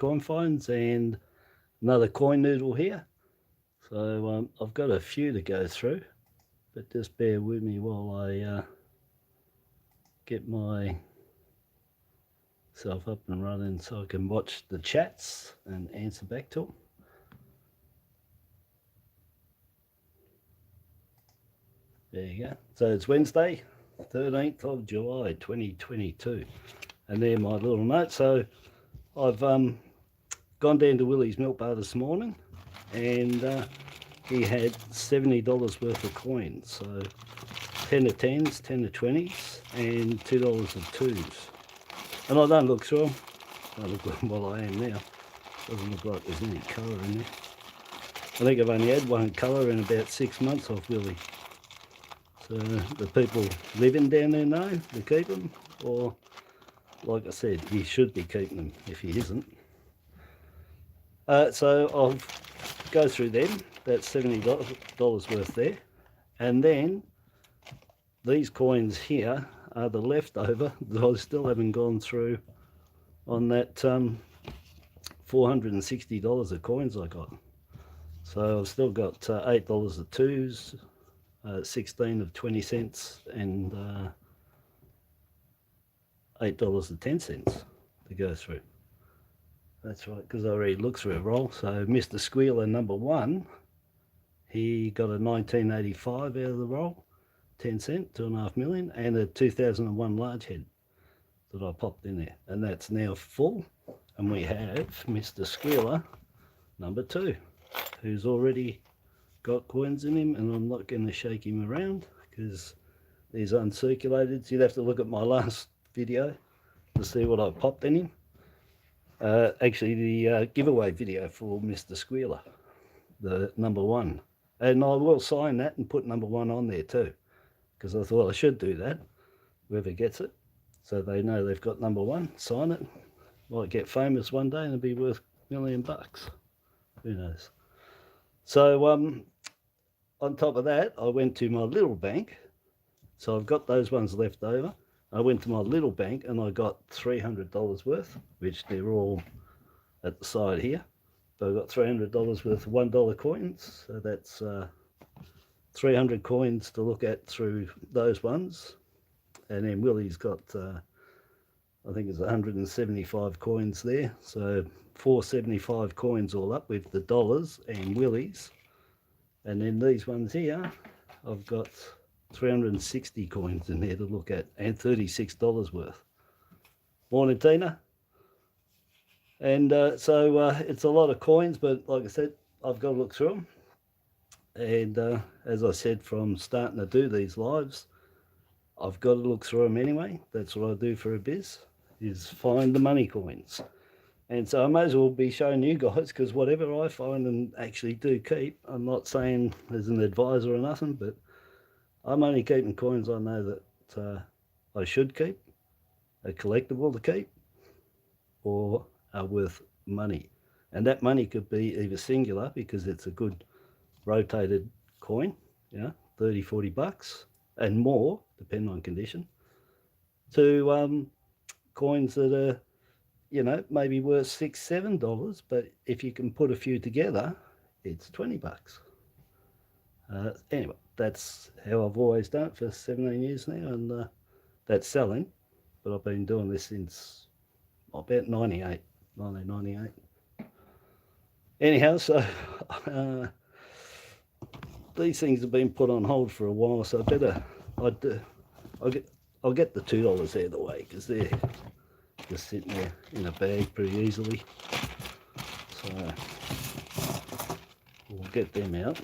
coin finds and another coin noodle here. So I've got a few to go through, but just bear with me while I get myself up and running so I can watch the chats and answer back to them. There you go. So it's Wednesday, 13th of July 2022, and they're my little notes. So I've gone down to Willy's MilkBar this morning, and he had $70 worth of coins, so 10 of 10s, 10 of 20s, and $2 of 2s. And I don't look through them. I look like what I am now. Doesn't look like there's any colour in there. I think I've only had one colour in about 6 months off Willy. So the people living down there know to keep them, or like I said, he should be keeping them if he isn't. So I'll go through them. That's $70 worth there. And then these coins here are the leftover that I still haven't gone through on that $460 of coins I got. So I've still got $8 of 2s, 16 of 20 cents, and $8 of 10 cents to go through. That's right, because I already looked through a roll. So Mr. Squealer number 1, he got a 1985 out of the roll, 10 cent, 2.5 million, and a 2001 large head that I popped in there. And that's now full. And we have Mr. Squealer number 2, who's already got coins in him, and I'm not going to shake him around because he's uncirculated. So you'd have to look at my last video to see what I popped in him. Actually, the giveaway video for Mr. Squealer, the number 1. And I will sign that and put number 1 on there too, because I thought I should do that, whoever gets it, so they know they've got number 1, sign it. Might get famous one day and it'll be worth $1 million. Who knows? So on top of that, I went to my little bank. So I've got those ones left over. I went to my little bank and I got $300 worth, which they're all at the side here. So I got $300 worth of $1 coins. So that's 300 coins to look at through those ones. And then Willy's got, I think it's 175 coins there. So 475 coins all up with the dollars and Willy's. And then these ones here, I've got 360 coins in there to look at, and $36 worth. Morning, Tina. And so it's a lot of coins, but like I said, I've got to look through them. And as I said, from starting to do these lives, I've got to look through them anyway. That's what I do for a biz, is find the money coins. And so I may as well be showing you guys, because whatever I find and actually do keep, I'm not saying as an advisor or nothing, but I'm only keeping coins I know that I should keep, are collectible to keep, or are worth money. And that money could be either singular, because it's a good rotated coin, you know, 30, 40 bucks and more, depending on condition, to coins that are, you know, maybe worth $6, $7, but if you can put a few together, it's 20 bucks. Anyway, that's how I've always done it for 17 years now, and that's selling, but I've been doing this since about 1998. Anyhow, so these things have been put on hold for a while, so I'll get the $2 out of the way, because they're just sitting there in a bag pretty easily. So we'll get them out.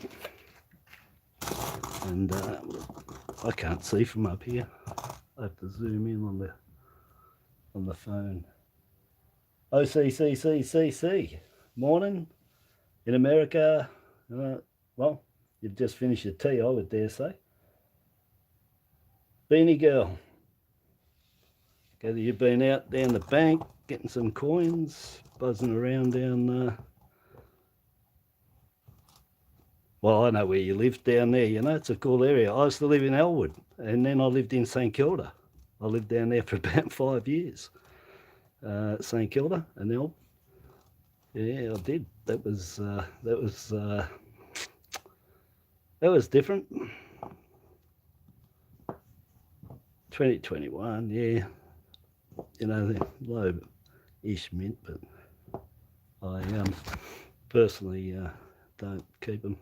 And I can't see from up here. I have to zoom in on the phone. OCCCCC. Morning in America. Well, you've just finished your tea, I would dare say. Beanie Girl. Whether you've been out down the bank getting some coins, buzzing around down well, I know where you live down there, you know, it's a cool area. I used to live in Elwood, and then I lived in St Kilda. I lived down there for about 5 years. St Kilda and Yeah, I did. That was different. 2021, yeah. You know, they're low-ish mint, but I personally don't keep them.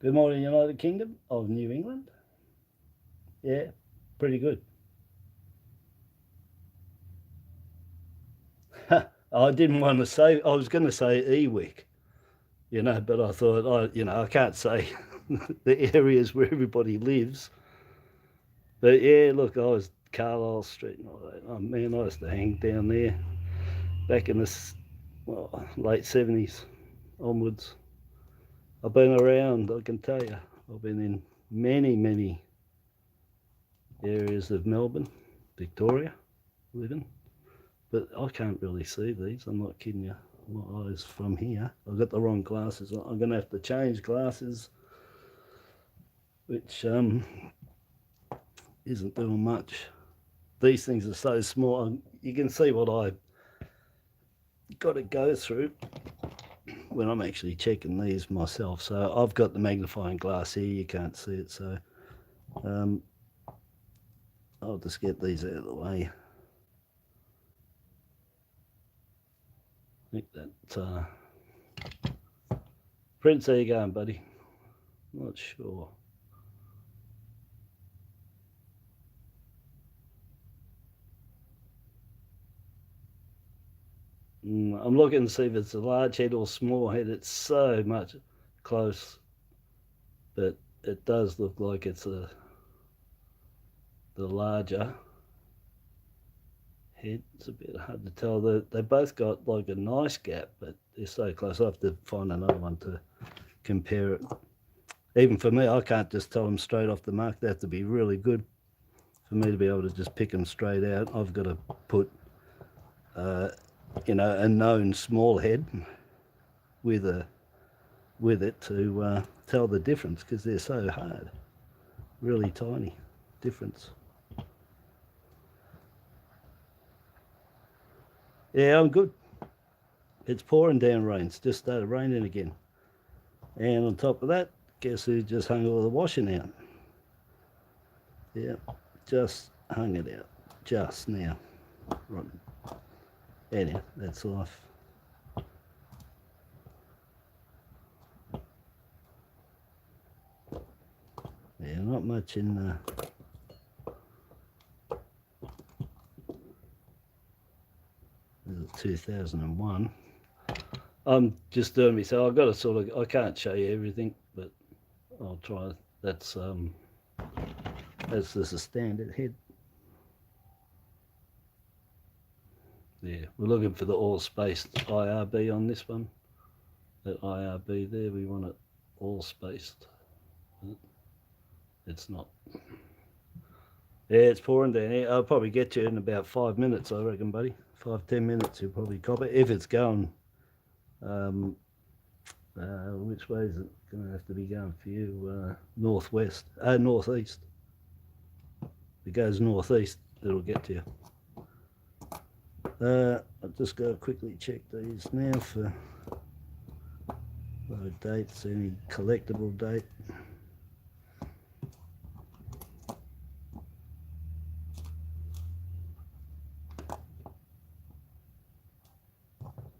Good morning, United Kingdom of New England. Yeah, pretty good. I didn't want to say, I was going to say Ewick, but I thought, I can't say the areas where everybody lives. But yeah, look, I was Carlisle Street and all that. Oh man, I used to hang down there back in the late 70s onwards. I've been around, I can tell you. I've been in many, many areas of Melbourne, Victoria, living. But I can't really see these, I'm not kidding you. My eyes from here. I've got the wrong glasses. I'm going to have to change glasses, which isn't doing much. These things are so small. You can see what I got to go through when I'm actually checking these myself. So I've got the magnifying glass here. You can't see it, so I'll just get these out of the way. I think that Prince, how you going, buddy? Not sure. I'm looking to see if it's a large head or small head. It's so much close, but it does look like it's the larger head. It's a bit hard to tell. They both got like a nice gap, but they're so close. I have to find another one to compare it. Even for me, I can't just tell them straight off the mark. They have to be really good for me to be able to just pick them straight out. I've got to put a known small head with it to tell the difference, because they're so hard. Really tiny difference. Yeah, I'm good. It's pouring down rain. It's just started raining again. And on top of that, guess who just hung all the washing out? Yeah, just hung it out just now. Right. Anyhow, that's life. Yeah, not much in 2001. I'm just doing me, so I've got to I can't show you everything, but I'll try. That's just a standard head. Yeah, we're looking for the all-spaced IRB on this one. That IRB there, we want it all-spaced. It's not. Yeah, it's pouring down here. I'll probably get you in about 5 minutes, I reckon, buddy. 5-10 minutes, you'll probably cop it. If it's going, which way is it going to have to be going for you? Northeast. If it goes northeast, it'll get to you. I'll just go quickly check these now for no dates, any collectible date.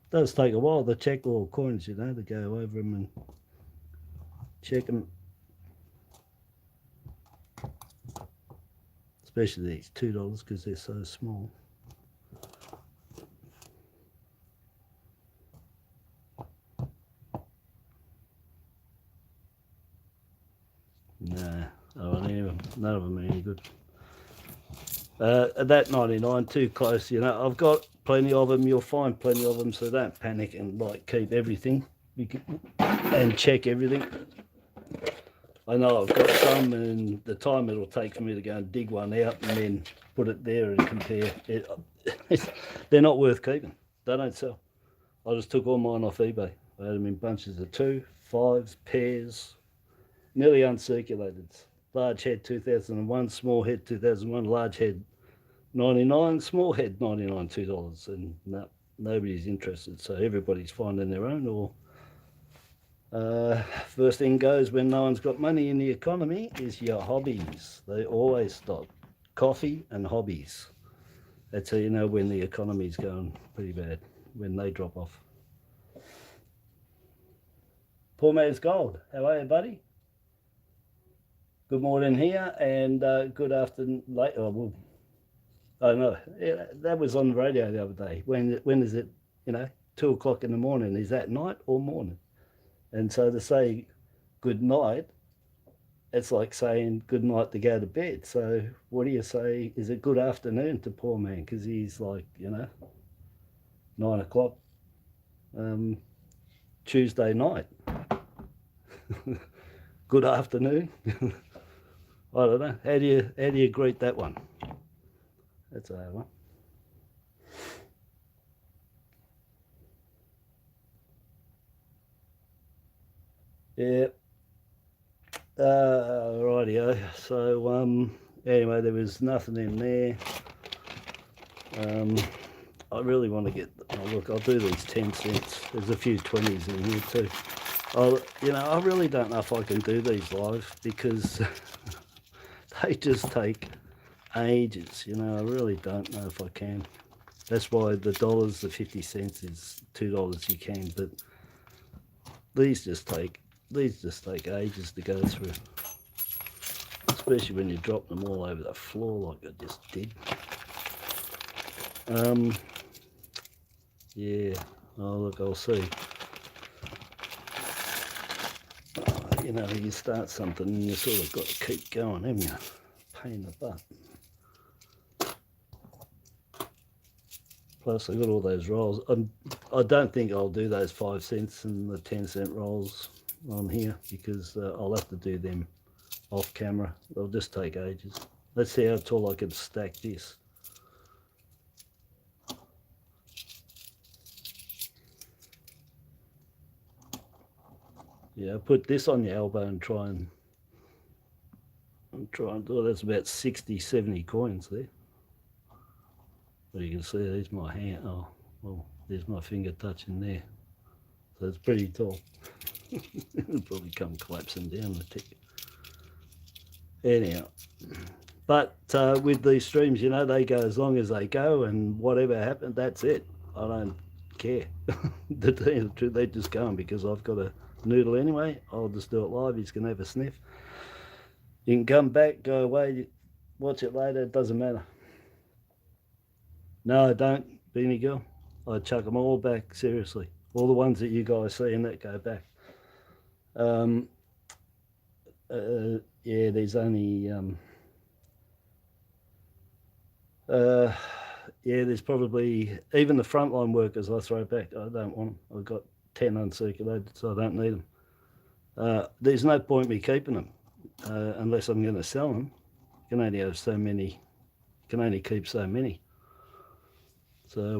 It does take a while to check all coins, to go over them and check them. Especially these $2 because they're so small. Nah, none of them are any good. That 99, too close. I've got plenty of them. You'll find plenty of them, so don't panic and keep everything and check everything. I know I've got some, and the time it'll take for me to go and dig one out and then put it there and compare it. They're not worth keeping. They don't sell. I just took all mine off eBay. I had them in bunches of 2, 5s, pairs, nearly uncirculated. Large head 2001, small head 2001, large head $99, small head $99, $2, and no, nobody's interested. So everybody's finding their own. Or first thing goes when no one's got money in the economy is your hobbies. They always stop. Coffee and hobbies. That's how you know when the economy's going pretty bad, when they drop off. Poor man's gold. How are you, buddy? Good morning here, and good afternoon. Late. Oh, well, I know. Yeah, that was on the radio the other day. When is it? 2 o'clock in the morning. Is that night or morning? And so to say good night, it's like saying good night to go to bed. So what do you say? Is it good afternoon to poor man? Because he's like 9 o'clock Tuesday night. Good afternoon. I don't know. How do you greet that one? That's a hard one. Yeah. Rightio. So anyway, there was nothing in there. I really want to get. Oh, look, I'll do these 10 cents. There's a few 20s in here too. I really don't know if I can do these live because they just take ages. I really don't know if I can. That's why the dollars, the 50 cents is $2 you can, but these just take ages to go through. Especially when you drop them all over the floor like I just did. Yeah. Oh, look, I'll see. You start something and you sort of got to keep going, haven't you? Pain in the butt. Plus, I got all those rolls. I don't think I'll do those 5 cents and the 10-cent rolls on here because I'll have to do them off camera. They'll just take ages. Let's see how tall I can stack this. Yeah, put this on your elbow and try and do it. That's about 60, 70 coins there. But you can see there's my hand. Oh, well, there's my finger touching there. So it's pretty tall. It'll probably come collapsing down the tick. Anyhow, but with these streams, they go as long as they go, and whatever happens, that's it. I don't care. To tell you the truth, they're just going because I've got a Noodle anyway. I'll just do it live. He's going to have a sniff. You can come back, go away, watch it later. It doesn't matter. No, I don't, Beanie Girl. I chuck them all back, seriously. All the ones that you guys see in that go back. Yeah, there's only... yeah, there's probably... Even the frontline workers I throw back, I don't want them. I've got 10 uncirculated, so I don't need them. There's no point me keeping them unless I'm going to sell them. You can only have so many. You can only keep so many. So,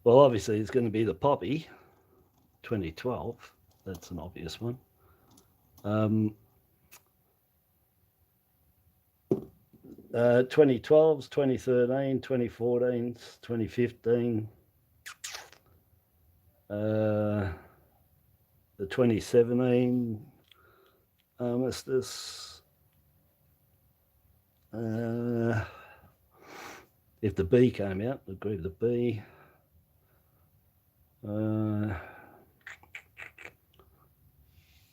well, obviously it's going to be the Poppy 2012. That's an obvious one. 2012s, 2013, 2014s, 2015, the 2017, what's this? If the B came out, I'd agree with the B.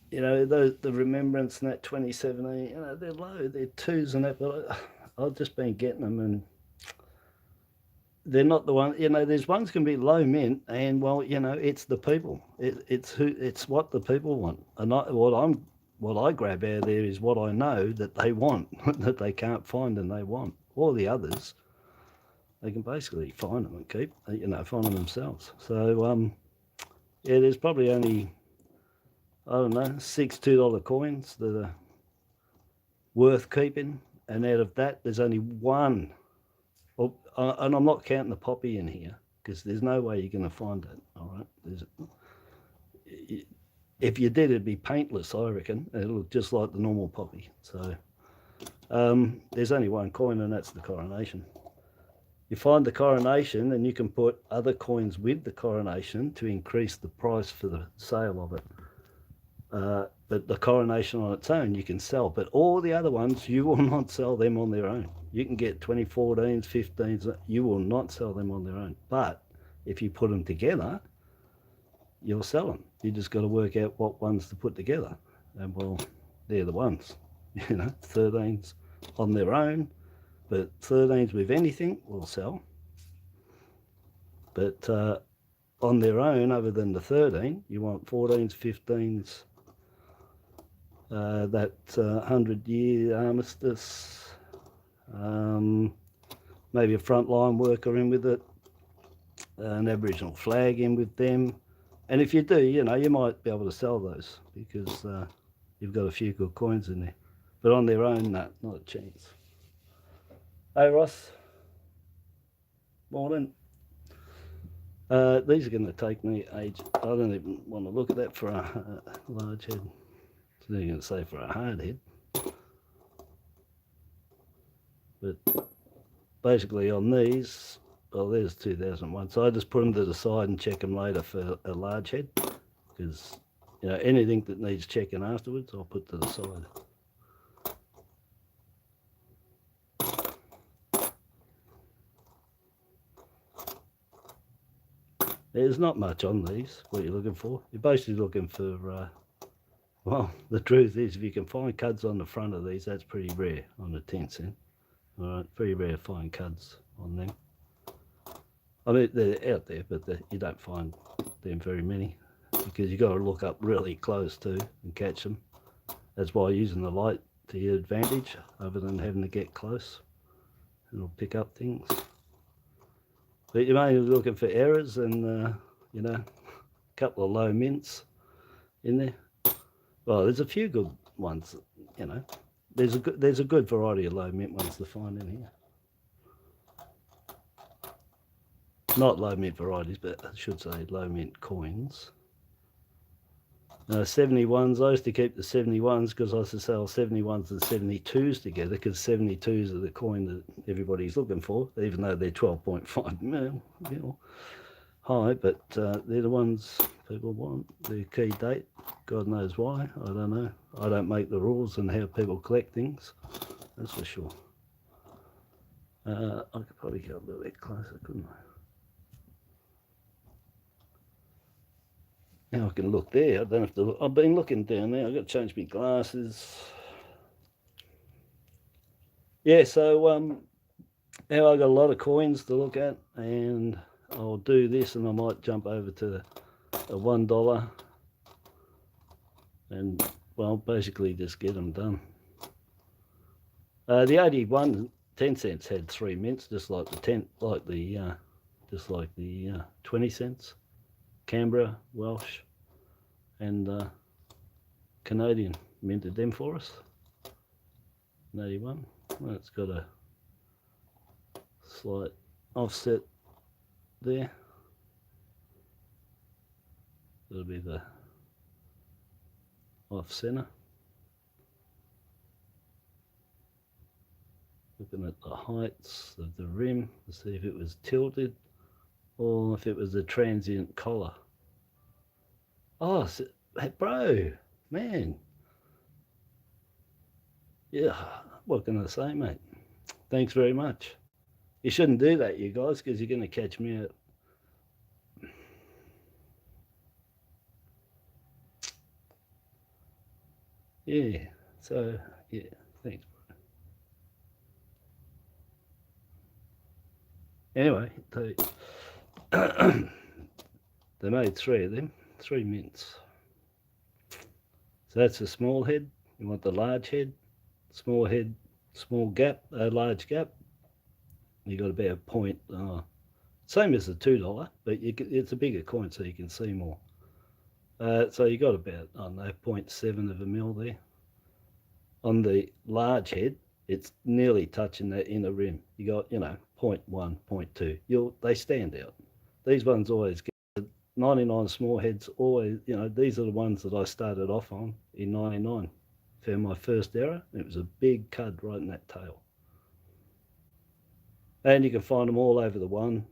The Remembrance and that 2017, they're low, they're 2s and that, but I've just been getting them and they're not the one, there's ones can be low mint and it's the people. It's what the people want. And what I grab out of there is what I know that they want, that they can't find and they want. All the others, they can basically find them and keep, find them themselves. So, yeah, there's probably only, I don't know, 6 $2 coins that are worth keeping. And out of that, there's only one. Well, and I'm not counting the Poppy in here because there's no way you're going to find it. All right. If you did, it'd be paintless, I reckon. It'll look just like the normal Poppy. So there's only one coin, and that's the coronation. You find the coronation, and you can put other coins with the coronation to increase the price for the sale of it. But the coronation on its own you can sell, but all the other ones you will not sell them on their own. You can get 2014s, 15s, you will not sell them on their own. But if you put them together, you'll sell them. You just got to work out what ones to put together, and well, they're the ones. 13s on their own, but 13s with anything will sell. But on their own, other than the 13, you want 14s, 15s, that 100-year armistice, maybe a frontline worker in with it, an Aboriginal flag in with them. And if you do, you might be able to sell those because you've got a few good coins in there. But on their own, no, not a chance. Hey, Ross. Morning. These are going to take me ages. I don't even want to look at that for a large head. So they're going to say for a hard head. But basically on these, well, there's 2001. So I just put them to the side and check them later for a large head. Because, anything that needs checking afterwards, I'll put to the side. There's not much on these, what you're looking for. You're basically looking for, well, the truth is, if you can find cuds on the front of these, that's pretty rare on the 10 cent. All right, very rare to find cuds on them. I mean, they're out there, but you don't find them very many because you've got to look up really close too and catch them. That's why using the light to your advantage, other than having to get close. It'll pick up things. But you may be looking for errors and, a couple of low mints in there. Well, there's a few good ones, There's a good variety of low mint ones to find in here. Not low mint varieties, but I should say low mint coins. 71s, I used to keep the 71s because I used to sell 71s and 72s together because 72s are the coin that everybody's looking for, even though they're 12.5 mil, high, but they're the ones people want. The key date, God knows why, I don't know. I don't make the rules on how people collect things, that's for sure. I could probably go a little bit closer, couldn't I? Now I can look there. I don't have to look. I've been looking down there. I've got to change my glasses. Yeah, so now I've got a lot of coins to look at, and I'll do this, and I might jump over to a $1 and, well, basically just get them done. The 81 10 cents had 3 mints, just like the 20 cents. Canberra, Welsh, and Canadian minted them for us. 81. Well, it's got a slight offset there. That'll be the off center. Looking at the heights of the rim to see if it was tilted or if it was a transient collar. Oh, bro, man. Yeah, what can I say, mate? Thanks very much. You shouldn't do that, you guys, because you're going to catch me out. Yeah, so, yeah, thanks. Anyway, they made 3 of them, 3 mints. So that's a small head. You want the large head, small gap, large gap. You got about a point, same as the $2, but it's a bigger coin so you can see more. So you got about, I don't know, 0.7 of a mil there. On the large head, it's nearly touching that inner rim. You got, 0.1, 0.2. They stand out. These ones always get 99 small heads. Always, these are the ones that I started off on in '99. Found my first error. It was a big cud right in that tail. And you can find them all over the 1,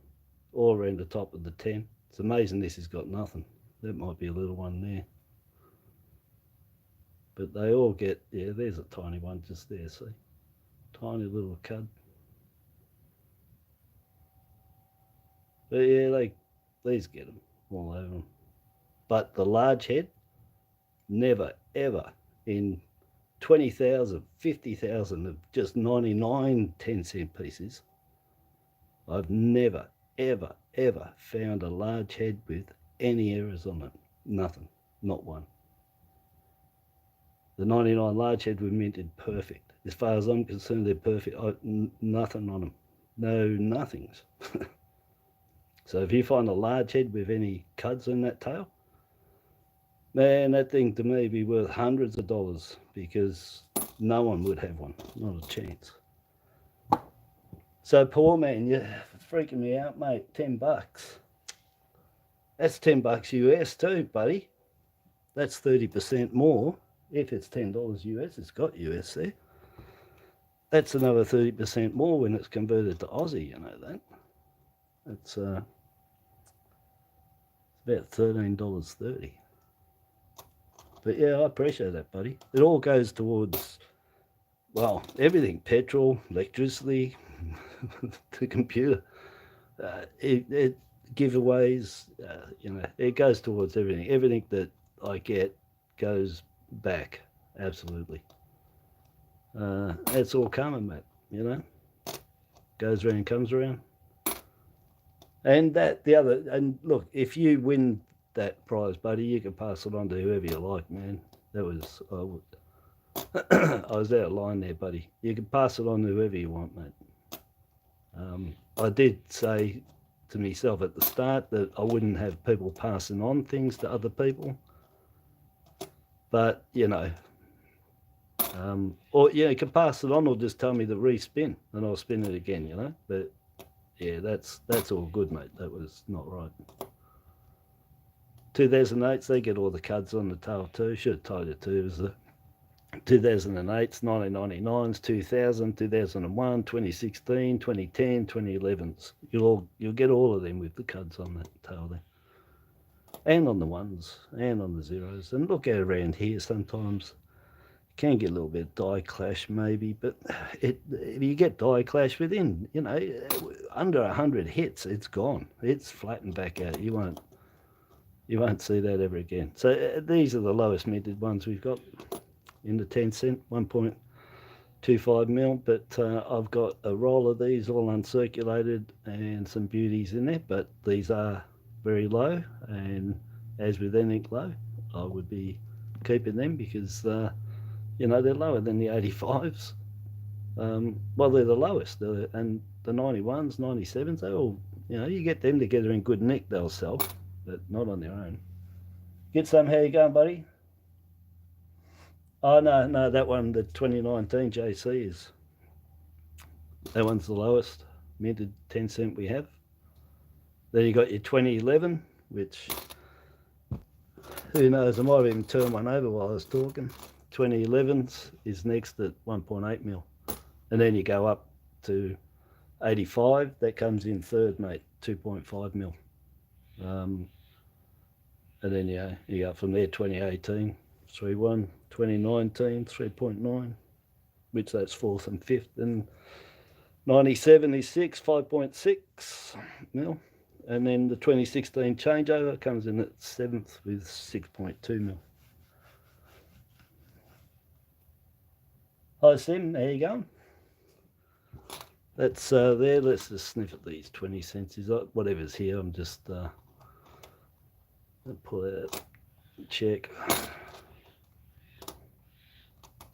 all around the top of the 10. It's amazing this has got nothing. That might be a little one there. But they all get, yeah, there's a tiny one just there, see? Tiny little cud. But yeah, these get them all over them. But the large head, never, ever in 20,000, 50,000 of just 99 10-cent pieces, I've never, ever, ever found a large head with any errors on it. Nothing, not one. The 99 large head were minted perfect. As far as I'm concerned, they're perfect. Nothing on them. No nothings. So if you find a large head with any cuds in that tail, man, that thing to me be worth hundreds of dollars, because no one would have one. Not a chance. So poor man, you're freaking me out, mate. $10. That's $10 US too, buddy. That's 30% more. If it's $10 US, it's got US there. That's another 30% more when it's converted to Aussie, you know that. It's about $13.30. But yeah, I appreciate that, buddy. It all goes towards, well, everything. Petrol, electricity, the computer, giveaways, you know, it goes towards everything. Everything that I get goes back, absolutely. It's all karma, mate, you know. Goes around, comes around. And look, if you win that prize, buddy, you can pass it on to whoever you like, man. That was, I was out of line there, buddy. You can pass it on to whoever you want, mate. I did say to myself at the start that I wouldn't have people passing on things to other people. But, you know, or, yeah, you can pass it on or just tell me to respin and I'll spin it again, you know. But, yeah, that's all good, mate. That was not right. 2008s, they get all the cuds on the tail too. Should have told you too. It was the 2008s, 1999s, 2000, 2001, 2016, 2010, 2011s. You'll get all of them with the cuds on that tail there. And on the 1s, and on the 0s. And look out around here sometimes. You can get a little bit of die clash maybe, but if you get die clash within, you know, under 100 hits, it's gone. It's flattened back out. You won't see that ever again. So these are the lowest minted ones we've got in the 10 cent, 1.25 mil. But I've got a roll of these all uncirculated and some beauties in there, but these are very low, and as with anything low, I would be keeping them because you know, they're lower than the 85s. Well, they're the lowest, and the 91s, 97s, they all, you know, you get them together in good nick, they'll sell, but not on their own. Get some. How you going, buddy? Oh no, that one, the 2019 JC is, that one's the lowest minted 10 cent we have. Then you got your 2011, which, who knows, I might have even turned one over while I was talking. 2011s is next at 1.8 mil. And then you go up to 85, that comes in third, mate, 2.5 mil. And then you go from there, 2018, 3.1, 2019, 3.9, which that's fourth and fifth. And 97 is 5.6 mil. And then the 2016 changeover comes in at 7th with 6.2 mil. Hi Sim, how you going? That's there. Let's just sniff at these 20 cents. Whatever's here, I'm just pull out, check.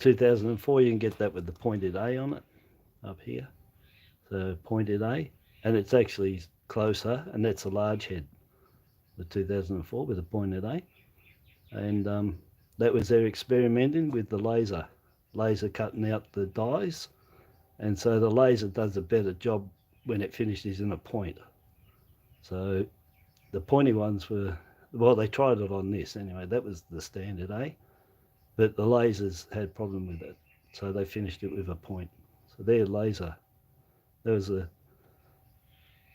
2004, you can get that with the pointed A on it up here. So pointed A, and it's actually closer, and that's a large head, the 2004 with a pointed A. And that was their experimenting with the laser cutting out the dies, and so the laser does a better job when it finishes in a point. So the pointy ones were, well, they tried it on this anyway. That was the standard A, but the lasers had problem with it, so they finished it with a point. So their laser, that was the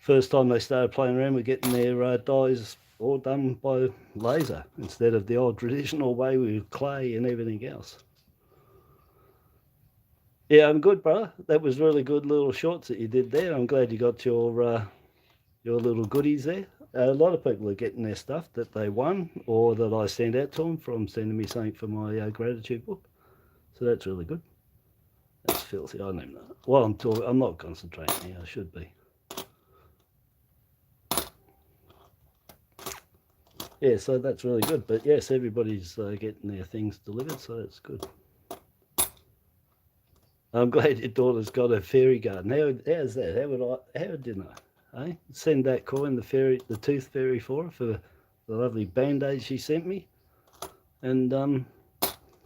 first time they started playing around with getting their dyes all done by laser instead of the old traditional way with clay and everything else. Yeah, I'm good, brother. That was really good little shorts that you did there. I'm glad you got your little goodies there. A lot of people are getting their stuff that they won or that I sent out to them from sending me something for my gratitude book. So that's really good. That's filthy. I don't even know. While I'm talking, I'm not concentrating here. I should be. Yeah, so that's really good. But yes, everybody's getting their things delivered, so that's good. I'm glad your daughter's got a fairy garden. How's that? How didn't I? Eh? Send that coin, the tooth fairy for her, for the lovely band-aid she sent me. And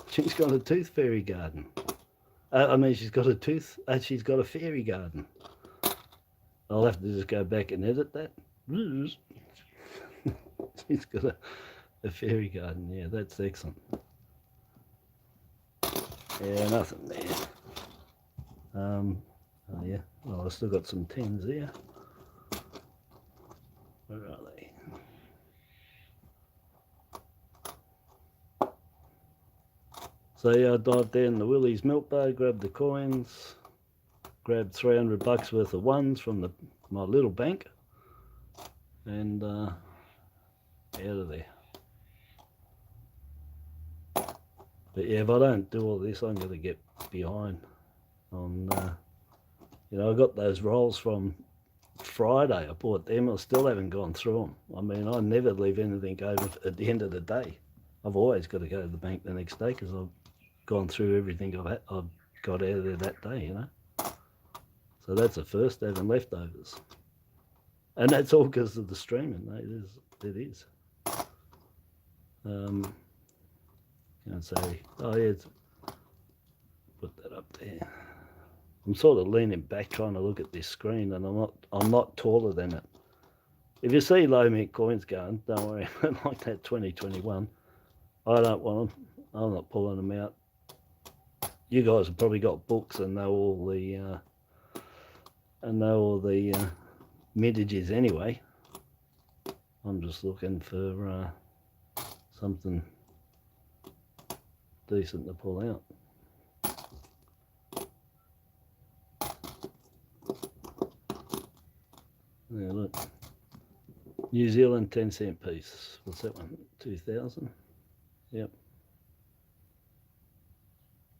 she's got a tooth fairy garden. She's got a fairy garden. I'll have to just go back and edit that. She's got a fairy garden. Yeah, that's excellent. Yeah, nothing there. Oh yeah. Well, I've still got some 10s there. Where are they? So yeah, I dived down the Willy's MilkBar, grabbed the coins, grabbed $300 worth of ones from my little bank, and out of there. But yeah, if I don't do all this, I'm going to get behind on, I got those rolls from Friday. I bought them. I still haven't gone through them. I mean, I never leave anything over at the end of the day. I've always got to go to the bank the next day because I've gone through everything I've got out of there that day, So that's the first, having leftovers. And that's all because of the streaming, it is. Can't say, oh yeah, put that up there. I'm sort of leaning back trying to look at this screen, and I'm not taller than it. If you see low mint coins going, don't worry, like that 2021. I don't want them. I'm not pulling them out. You guys have probably got books and know all the mintages anyway. I'm just looking for something decent to pull out. Yeah, look. New Zealand 10-cent piece. What's that one? 2000? Yep.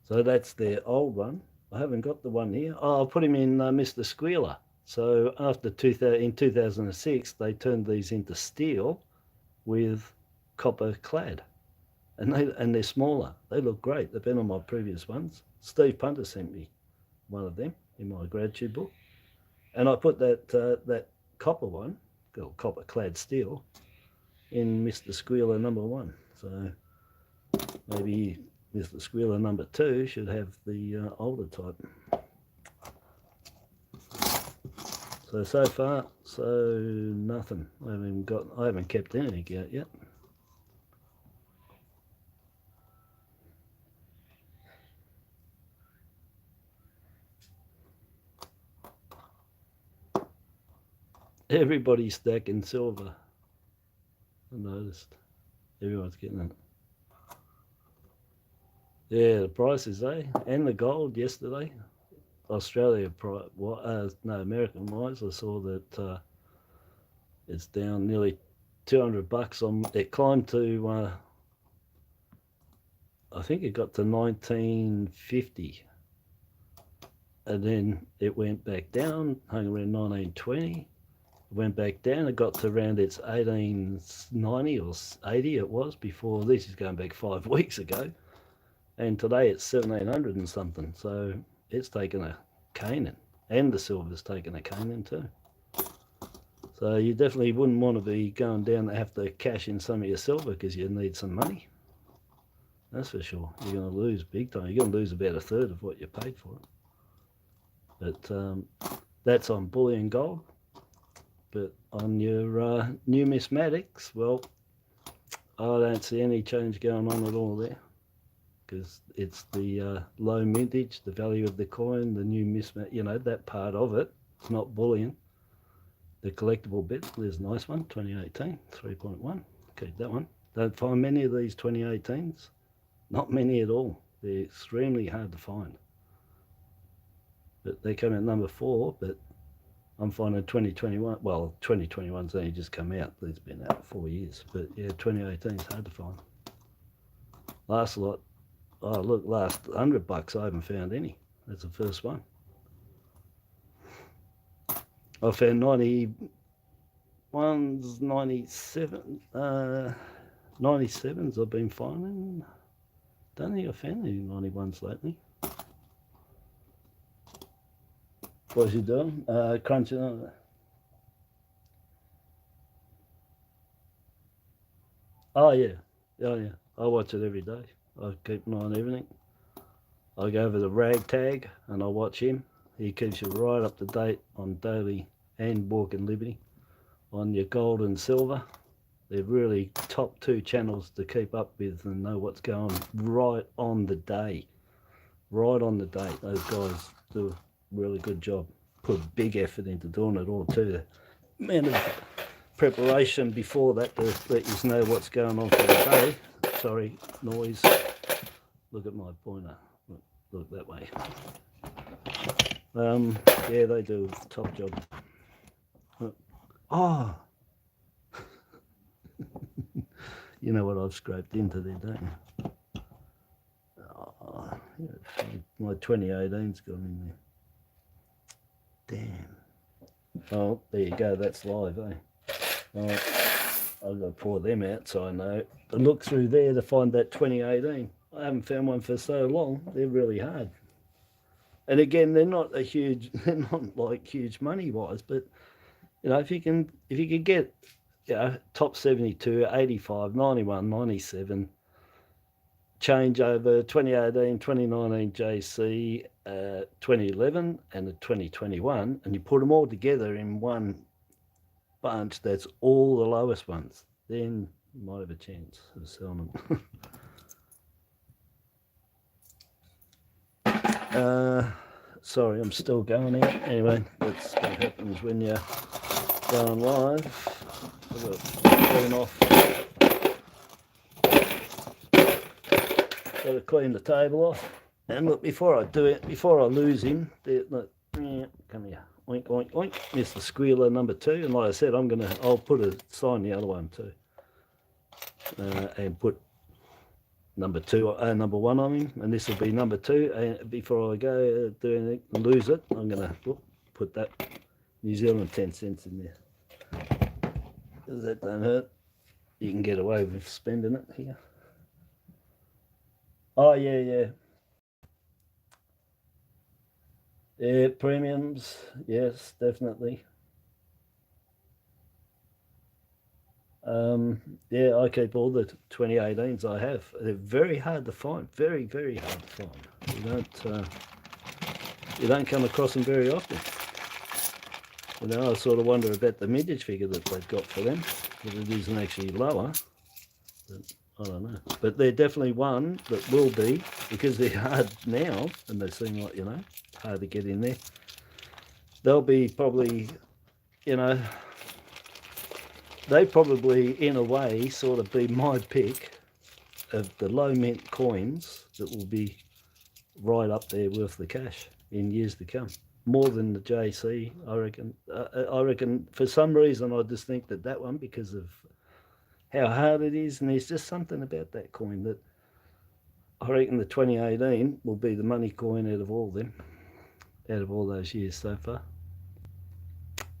So that's their old one. I haven't got the one here. Oh, I'll put him in Mr. Squealer. So after in 2006, they turned these into steel with copper clad. And they're smaller. They look great. They've been on my previous ones. Steve Punter sent me one of them in my gratitude book. And I put that copper one, copper clad steel, in Mr. Squealer number 1. So maybe Mr. Squealer number 2 should have the older type. So far, nothing. I haven't kept anything out yet. Everybody's stacking silver. I noticed. Everyone's getting it. Yeah, the prices, and the gold yesterday. Australia price, American wise, I saw that it's down nearly $200. It climbed to, I think it got to 1950, and then it went back down, hung around 1920. Went back down, it got to around its 1890 or 80 it was before. This is going back 5 weeks ago, and today it's 1700 and something, so it's taken a caning, and the silver's taken a caning too. So you definitely wouldn't want to be going down to have to cash in some of your silver because you need some money. That's for sure. You're going to lose big time. You're going to lose about a third of what you paid for it. But that's on bullion gold. But on your numismatics, well, I don't see any change going on at all there. because it's the low mintage, the value of the coin, the new mismatch, you know, that part of it. It's not bullion. The collectible bit, there's a nice one, 2018, 3.1. Keep that one. Don't find many of these 2018s. Not many at all. They're extremely hard to find. But they come at number 4, but I'm finding 2021, well, 2021's only just come out. It's been out 4 years. But yeah, 2018's hard to find. Last lot, oh look, last $100 I haven't found any. That's the first one. I found 91s, 97, 97s I've been finding. Don't think I've found any 91s lately. What's he doing? Crunching on it. Oh yeah, I watch it every day. I keep an eye on everything. I go over the ragtag and I watch him. He keeps you right up to date on Daily and Walk and Liberty on your gold and silver. They're really top 2 channels to keep up with and know what's going on right on the day. Right on the date. Those guys do a really good job. Put big effort into doing it all too. The amount of preparation before that to let you know what's going on for the day. Sorry, noise. Look at my pointer. Look that way. Yeah, they do a top job. Oh, you know what I've scraped into there, don't you? Oh, yeah, my 2018's gone in there. Damn. Oh, there you go. That's live, eh? Right. I've got to pour them out so I know. I look through there to find that 2018. I haven't found one for so long. They're really hard. And again, they're not like huge money wise, but you know, if you can get, you know, top 72, 85, 91, 97, changeover 2018, 2019 JC, 2011 and the 2021, and you put them all together in one bunch, that's all the lowest ones, then you might have a chance of selling them. Sorry, I'm still going out. Anyway, that's what happens when you're going live. I've got to clean off. Got to clean the table off. And look, before I do it, before I lose him, look, come here. Oink, oink, oink. Mr. Squealer number 2. And like I said, I'll put a sign the other one too. And put number 1 on him, and this will be number 2. And before I go do anything and lose it, I'm gonna put that New Zealand 10 cents in there. Because that don't hurt. You can get away with spending it here. Oh yeah. Yeah, premiums, yes, definitely. Yeah, I keep all the 2018s I have. They're very hard to find, very, very hard to find. You don't come across them very often. You know, I sort of wonder about the mintage figure that they've got for them, but it isn't actually lower. But I don't know. But they're definitely one that will be, because they're hard now, and they seem like, you know, hard to get in there. They'll be probably, you know, they probably, in a way, sort of be my pick of the low mint coins that will be right up there worth the cash in years to come. More than the JC, I reckon. I reckon for some reason I just think that one, because of how hard it is, and there's just something about that coin that I reckon the 2018 will be the money coin out of all them, out of all those years so far.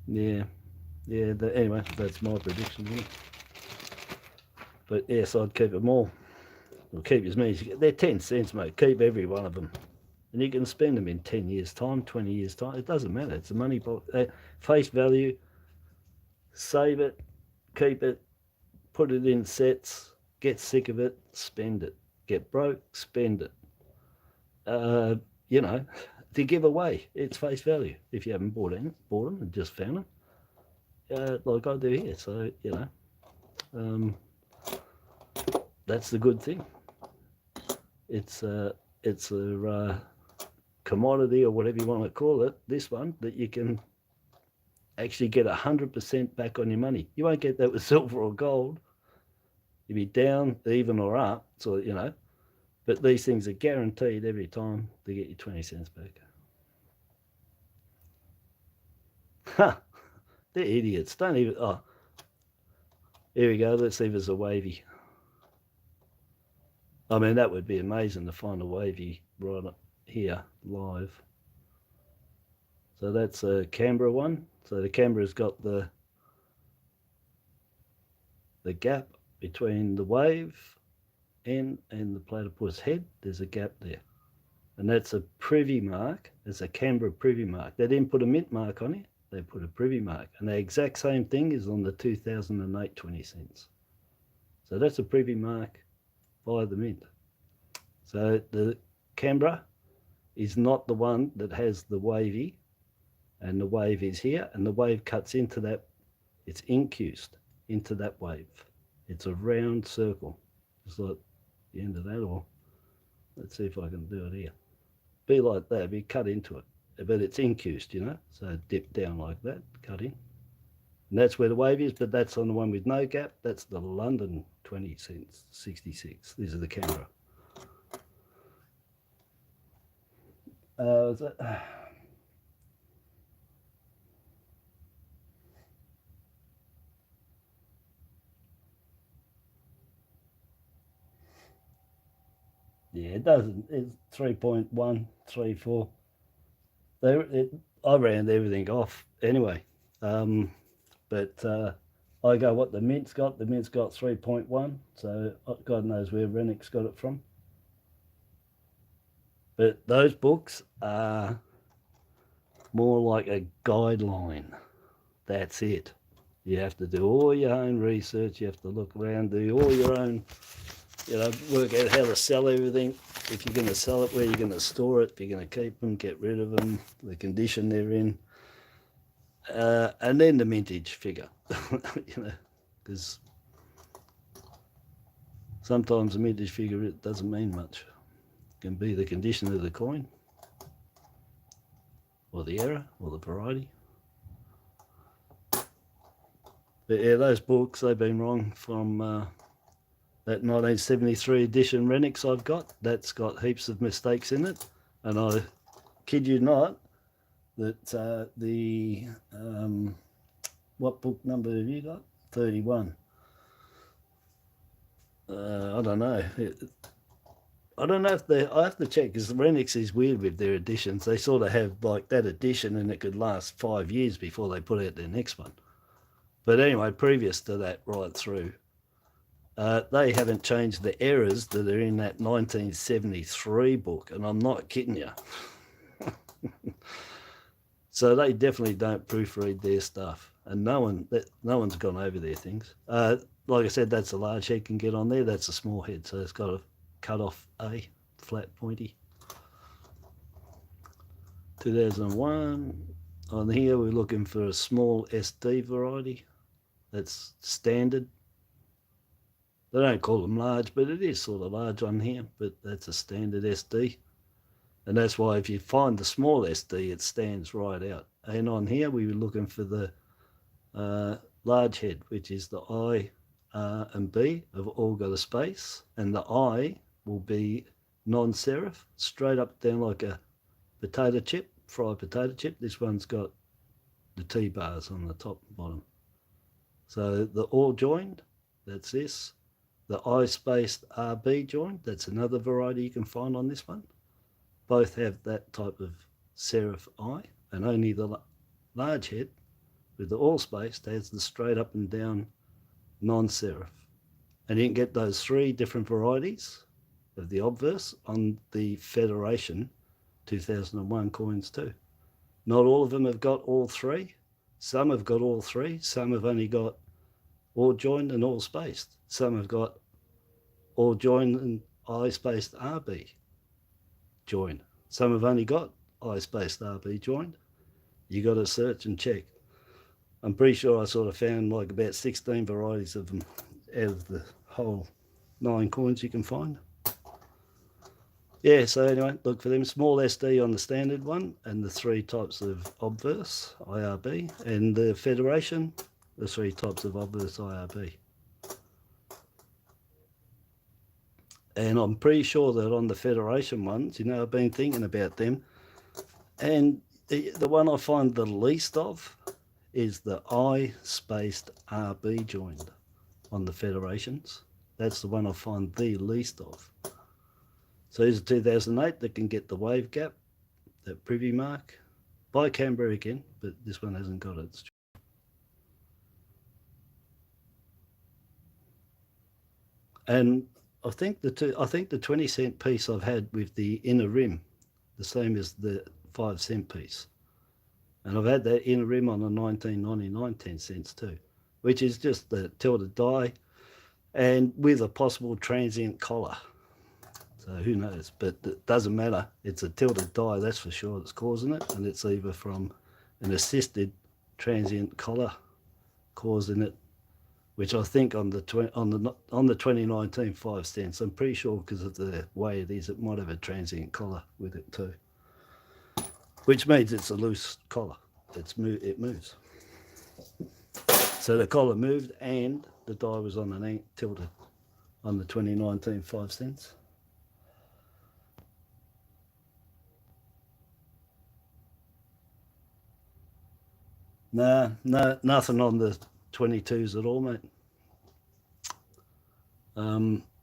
Yeah. Anyway, that's my prediction, really. But yes, I'd keep them all. Or keep as many as you get. They're 10 cents, mate. Keep every one of them. And you can spend them in 10 years' time, 20 years' time. It doesn't matter. It's a money box. Face value. Save it. Keep it. Put it in sets. Get sick of it. Spend it. Get broke. Spend it. You know, to give away. It's face value. If you haven't bought them and just found them. Like I do here, so you know, that's the good thing. it's a commodity or whatever you want to call it, this one, that you can actually get 100% back on your money. You won't get that with silver or gold. You'll be down, even or up, so you know. But these things are guaranteed every time to get you 20 cents back. Ha! They're idiots. Don't even. Oh, here we go. Let's see if there's a wavy. I mean, that would be amazing to find a wavy right up here live. So that's a Canberra one. So the Canberra's got the gap between the wave end and the platypus head. There's a gap there. And that's a privy mark. It's a Canberra privy mark. They didn't put a mint mark on it. They put a privy mark. And the exact same thing is on the 2008 20 cents. So that's a privy mark by the mint. So the Canberra is not the one that has the wavy, and the wave is here, and the wave cuts into that. It's incused into that wave. It's a round circle, just like the end of that. Or let's see if I can do it here. Be like that, be cut into it, but it's incused, you know. So dip down like that, cut in, and that's where the wave is. But that's on the one with no gap. That's the London 20 cents 66. This is the Canberra. Is that? Yeah, it doesn't. It's 3.134. I round everything off anyway. But I go what the mint's got. The mint's got 3.1. So God knows where Rennick's got it from. But those books are more like a guideline. That's it. You have to do all your own research. You have to look around, do all your own, you know, work out how to sell everything. If you're going to sell it, where you're going to store it, if you're going to keep them, get rid of them, the condition they're in, and then the mintage figure, you know, because sometimes the mintage figure, it doesn't mean much. It can be the condition of the coin, or the error, or the variety. But yeah, those books, they've been wrong from that 1973 edition Rennick's I've got. That's got heaps of mistakes in it. And I kid you not, that what book number have you got? 31. I don't know. I don't know if I have to check, because Rennick's is weird with their editions. They sort of have like that edition and it could last 5 years before they put out their next one. But anyway, previous to that, right through, they haven't changed the errors that are in that 1973 book, and I'm not kidding you. So they definitely don't proofread their stuff, and no one's gone over their things. Like I said, that's a large head can get on there. That's a small head, so it's got a cut off A, flat pointy. 2001. On here, we're looking for a small SD variety. That's standard. They don't call them large, but it is sort of large on here, but that's a standard SD. And that's why if you find the small SD, it stands right out. And on here, we were looking for the large head, which is the I, R, and B have all got a space. And the I will be non-serif, straight up down like a potato chip, fried potato chip. This one's got the T-bars on the top and bottom. So the all joined, that's this. The I-spaced RB joined, that's another variety you can find on this one. Both have that type of serif I, and only the large head with the all spaced has the straight up and down non-serif. And you can get those three different varieties of the obverse on the Federation 2001 coins too. Not all of them have got all three. Some have got all three. Some have only got all joined and all spaced. Some have got all joined and I spaced RB joined. Some have only got I spaced RB joined. You got to search and check. I'm pretty sure I sort of found like about 16 varieties of them out of the whole 9 coins you can find. Yeah, so anyway, look for them. Small SD on the standard one, and the 3 types of obverse, IRB, and the Federation, the 3 types of obverse, IRB. And I'm pretty sure that on the Federation ones, I've been thinking about them, and the one I find the least of is the I-spaced RB joined on the Federations. That's the one I find the least of. So here's a 2008 that can get the wave gap, that privy mark. By Canberra again, but this one hasn't got it. And I think the 20-cent piece I've had with the inner rim, the same as the 5-cent piece. And I've had that inner rim on the 1999 10 cents too, which is just the tilted die and with a possible transient collar. So who knows, but it doesn't matter. It's a tilted die, that's for sure, that's causing it, and it's either from an assisted transient collar causing it, which I think on the 2019 5 cents, I'm pretty sure because of the way it is, it might have a transient collar with it too, which means it's a loose collar. It moves. So the collar moved and the die was on an tilted on the 2019 5 cents. Nah, no, nothing on the 22s at all, mate.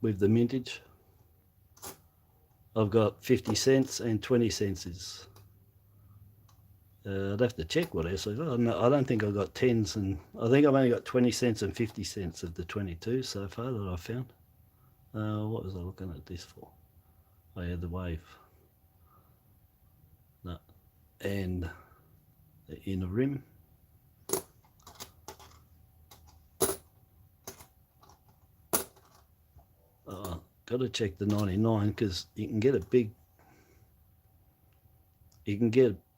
With the mintage, I've got 50 cents and 20 cents is. I'd have to check what else I got. No, I don't think I've got 10s, and I think I've only got 20 cents and 50 cents of the 22s so far that I've found. What was I looking at this for? Oh yeah, the wave. No, and the inner rim. Got to check the 99 because you can get a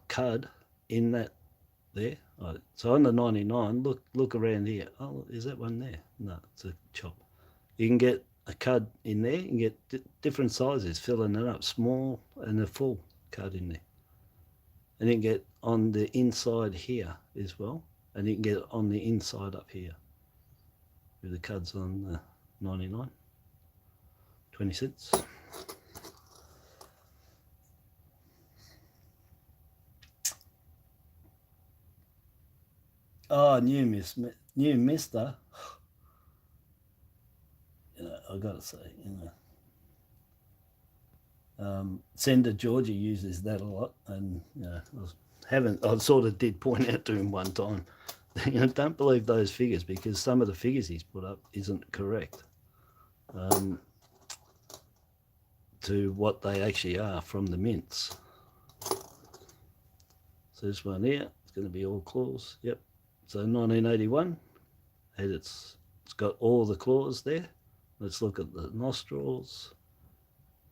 cud in that there. Right. So on the 99, look around here. Oh, is that one there? No, it's a chop. You can get a cud in there. You can get different sizes, filling it up, small and a full cud in there. And you can get on the inside here as well, and you can get on the inside up here with the cuds on the 99. 20 cents. Oh, new mister. I gotta say, Sender Georgie uses that a lot, and I sort of did point out to him one time, don't believe those figures because some of the figures he's put up isn't correct. To what they actually are from the mints. So this one here, it's going to be all claws. Yep. So 1981, and it's got all the claws there. Let's look at the nostrils.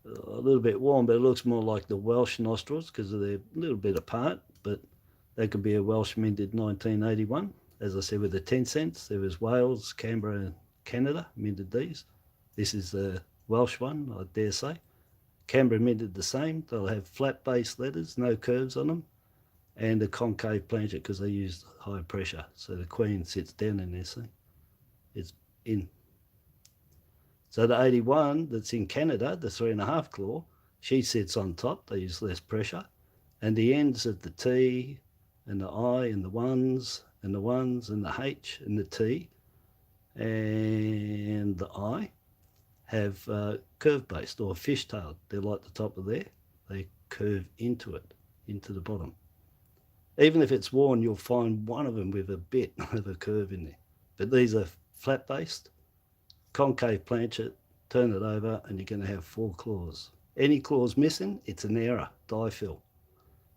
A little bit warm, but it looks more like the Welsh nostrils because they're a little bit apart, but they could be a Welsh minted 1981. As I said, with the 10 cents, there was Wales, Canberra, and Canada minted these. This is the Welsh one, I dare say. Canberra minted the same. They'll have flat base letters, no curves on them, and a concave planchet because they use high pressure. So the queen sits down in there, see? It's in. So the 81 that's in Canada, the 3.5 claw, she sits on top. They use less pressure. And the ends of the T and the I and the ones and the ones and the H and the T and the I have curve-based or fish-tailed. They're like the top of there. They curve into it, into the bottom. Even if it's worn, you'll find one of them with a bit of a curve in there. But these are flat-based, concave planchet, turn it over, and you're going to have 4 claws. Any claws missing, it's an error, die fill.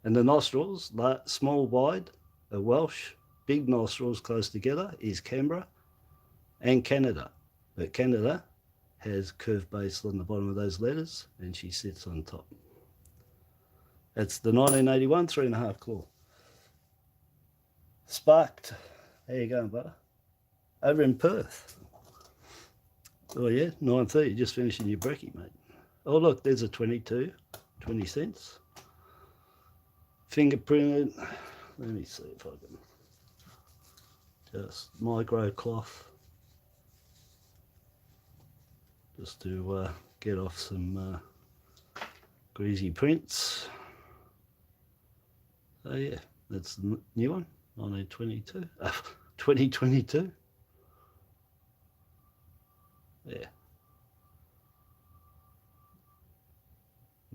And the nostrils, small, wide, are Welsh. Big nostrils close together is Canberra and Canada. But Canada has curve base on the bottom of those letters, and she sits on top. That's the 1981 3.5 claw. Sparked. How you going, brother? Over in Perth. Oh yeah, 9:30. Just finishing your brekkie, mate. Oh look, there's a 22, 20 cents. Fingerprinted. Let me see if I can just micro cloth just to get off some greasy prints. Oh yeah, that's the new one, 1922, 2022. Yeah.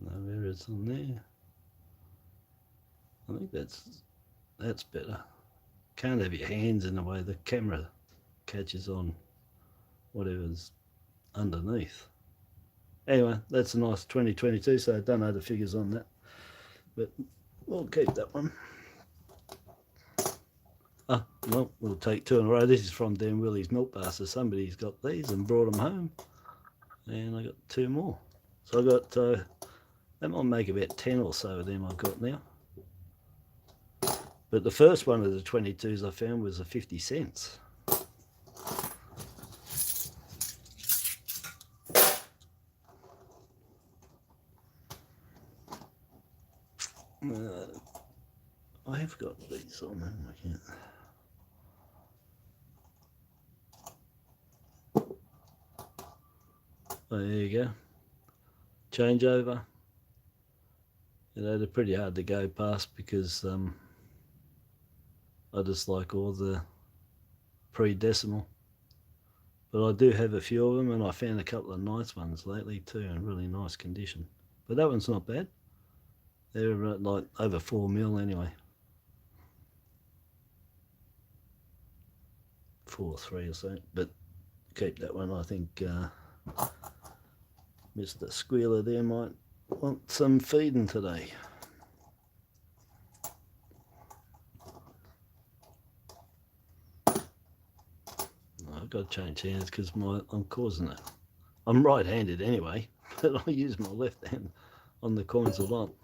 No errors on there. I think that's better. Can't have your hands in the way the camera catches on whatever's underneath. Anyway, that's a nice 2022, so I don't know the figures on that, but we'll keep that one. Oh, well, we'll take two in a row. This is from Dan Willy's MilkBar, so somebody's got these and brought them home, and I got two more. So I got, that might make about 10 or so of them I've got now. But the first one of the 22s I found was a 50 cents. I have got these on them. I can't. Oh, there you go. Changeover. You know, they're pretty hard to go past because I just like all the pre-decimal. But I do have a few of them, and I found a couple of nice ones lately too, in really nice condition. But that one's not bad. They're like over 4 mil anyway. 4.3 or so. But keep that one. I think Mr. Squealer there might want some feeding today. I've got to change hands because I'm causing it. I'm right-handed anyway, but I use my left hand on the coins a lot.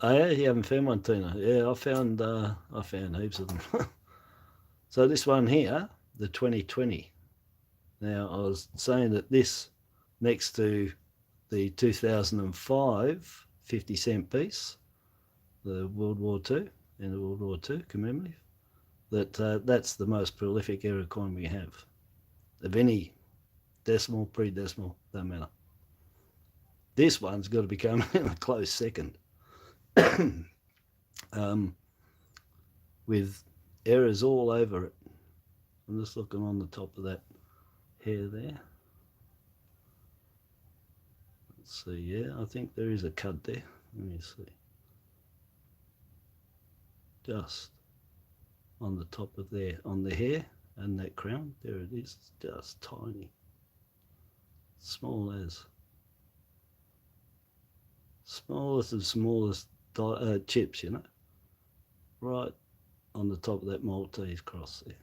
Oh yeah, you haven't found one, Tina? Yeah, I found heaps of them. So this one here, the 2020. Now I was saying that this next to the 2005 50 cent piece, the World War II, in the World War II commemorative, that's the most prolific error coin we have. Of any decimal, pre-decimal, don't matter. This one's got to be coming in a close second. With errors all over it. I'm just looking on the top of that hair there. Let's see, yeah, I think there is a cut there. Let me see. Just on the top of there, on the hair and that crown, there it is, just tiny. Small as. Smallest of smallest chips, you know. Right on the top of that Maltese cross there.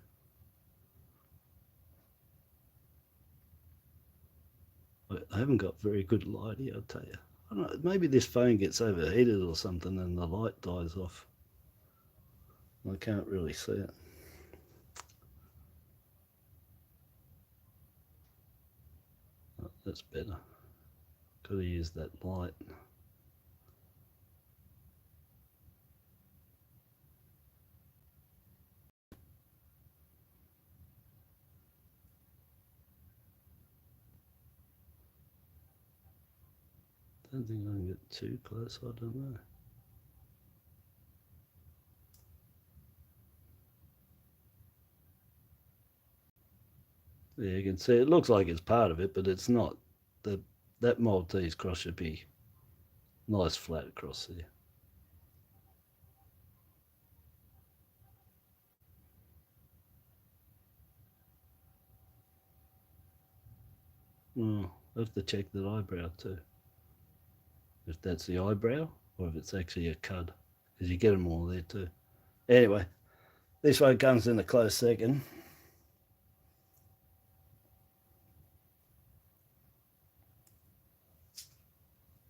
I haven't got very good light here, I'll tell you. I don't know, maybe this phone gets overheated or something and the light dies off. I can't really see it. Oh, that's better. Got to use that light. I don't think I can get too close, I don't know. Yeah, you can see it looks like it's part of it, but it's not. That Maltese cross should be nice flat across there. Oh, I have to check that eyebrow too. If that's the eyebrow or if it's actually a cud, because you get them all there too. Anyway, this one comes in a close second.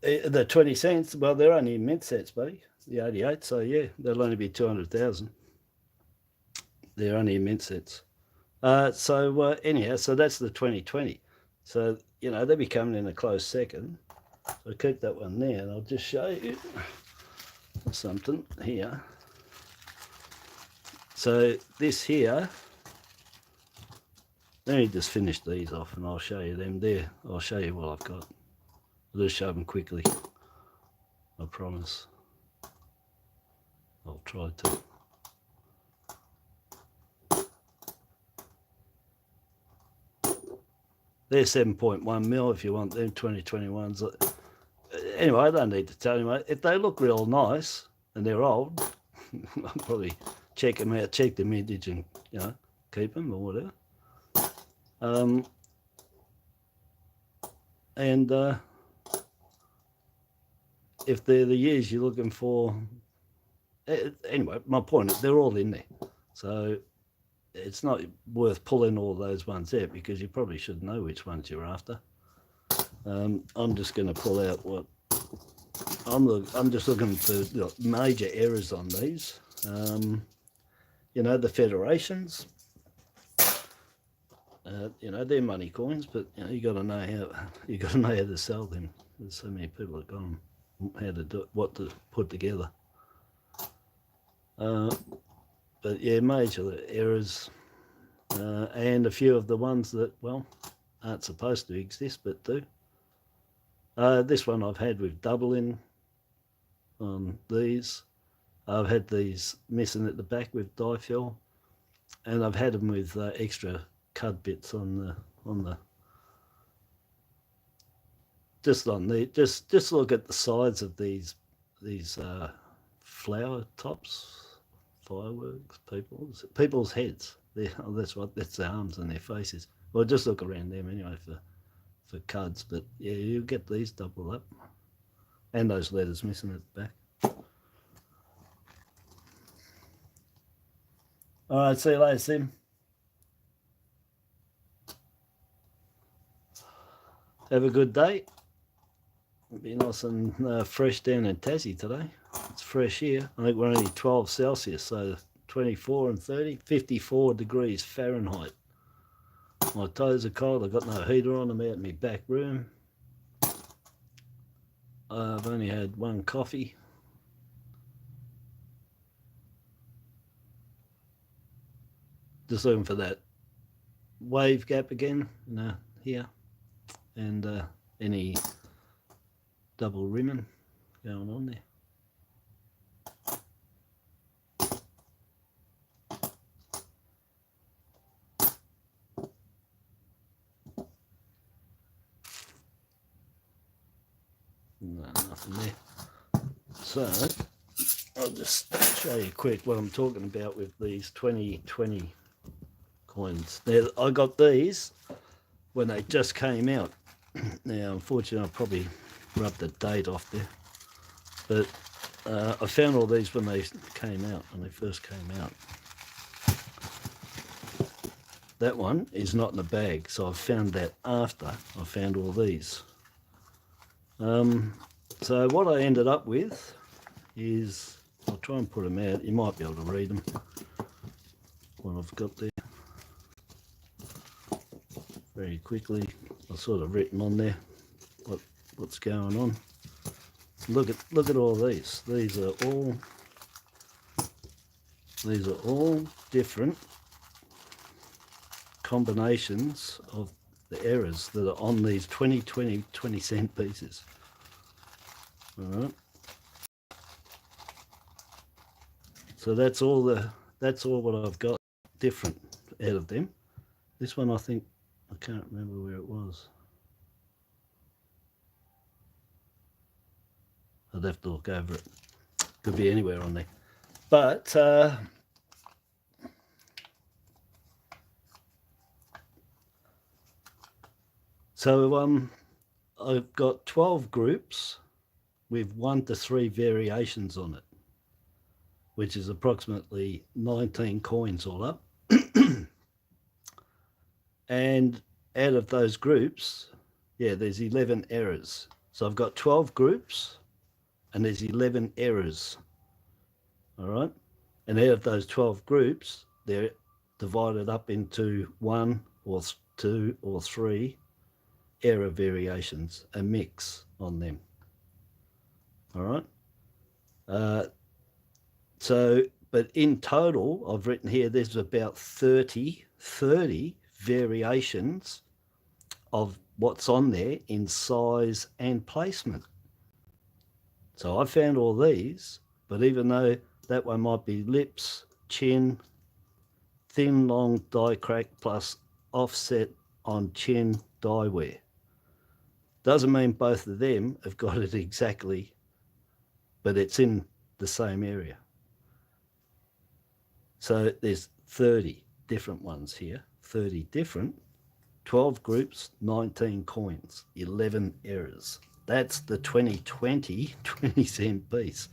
The 20 cents, well, they're only mint sets, buddy. The 88, so yeah, they'll only be 200,000. They're only mint sets. Anyhow, so that's the 2020. So, you know, they'll be coming in a close second. So keep that one there, and I'll just show you something here. So this here, let me just finish these off and I'll show you them there. I'll show you what I've got. I'll just show them quickly, I promise. I'll try to. They're 7.1 mil if you want them 2021s. Anyway, I don't need to tell you, mate. If they look real nice and they're old, I'll probably check them out, check the mintage and, you know, keep them or whatever. If they're the years you're looking for, anyway, my point is they're all in there. So it's not worth pulling all those ones out because you probably should know which ones you're after. I'm just going to pull out what I'm just looking for major errors on these. You know, the federations. You know, they're money coins, but you know, you got to know how to sell them. There's so many people that got them, how to do it, what to put together. But yeah, major errors, and a few of the ones that, well, aren't supposed to exist but do. This one I've had with doubling on these. I've had these missing at the back with die fill, and I've had them with extra cud bits on the just look at the sides of these flower tops, fireworks, people's heads. That's the arms and their faces. Well, just look around them anyway for cuds, but yeah, you get these double up, and those letters missing at the back. All right, see you later, Sim. Have a good day. It'll be nice and fresh down in Tassie today. It's fresh here. I think we're only 12 Celsius, so 24 and 30, 54 degrees Fahrenheit. My toes are cold. I've got no heater on. I'm out in my back room. I've only had one coffee. Just looking for that wave gap again, you know, here, and any double rimming going on there. No, nothing there. So I'll just show you quick what I'm talking about with these 2020 coins. Now, I got these when they just came out. Now, unfortunately, I probably rubbed the date off there, but I found all these when they came out, when they first came out. That one is not in a bag, so I found that after I found all these. So what I ended up with is, I'll try and put them out. You might be able to read them, what I've got there. Very quickly, I've sort of written on there what's going on. Look at all these. These are all different combinations of the errors that are on these 20 cent pieces. All right. So that's all what I've got different out of them. This one, I think, I can't remember where it was. I'd have to look over it. Could be anywhere on there. But so I've got 12 groups with 1 to 3 variations on it, which is approximately 19 coins all up. And out of those groups, yeah, there's 11 errors. So I've got 12 groups and there's 11 errors. All right. And out of those 12 groups, they're divided up into 1 or 2 or 3 error variations, a mix on them. All right. So, but in total, I've written here, there's about 30 variations of what's on there in size and placement. So I found all these, but even though that one might be lips, chin, thin, long die crack plus offset on chin die wear. Doesn't mean both of them have got it exactly, but it's in the same area. So there's 30 different ones here, 30 different, 12 groups, 19 coins, 11 errors. That's the 2020 20-cent piece.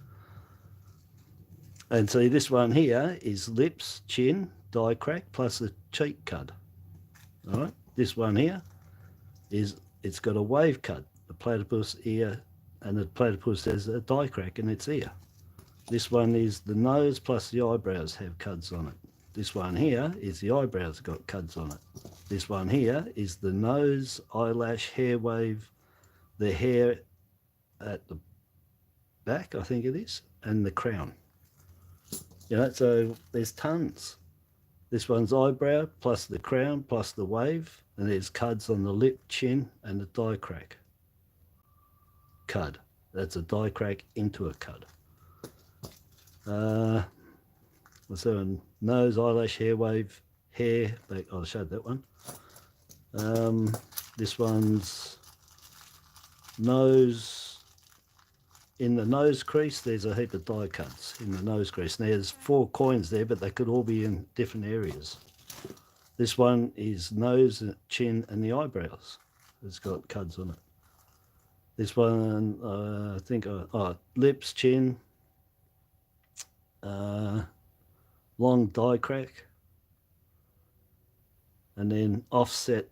And see, this one here is lips, chin, die crack, plus a cheek cud. All right, this one here is, it's got a wave cut, the platypus ear, and the platypus has a die crack in its ear. This one is the nose plus the eyebrows have cuds on it. This one here is the eyebrows got cuds on it. This one here is the nose, eyelash, hair wave, the hair at the back, I think it is, and the crown. You know, so there's tons. This one's eyebrow plus the crown plus the wave, and there's cuds on the lip, chin, and the die crack. Cud. That's a die crack into a cud. What's that one? Nose, eyelash, hair wave, hair. I showed that one. This one's nose. In the nose crease, there's a heap of die cuts in the nose crease. Now, there's 4 coins there, but they could all be in different areas. This one is nose, chin, and the eyebrows. It's got cuds on it. This one, I think, lips, chin, long die crack, and then offset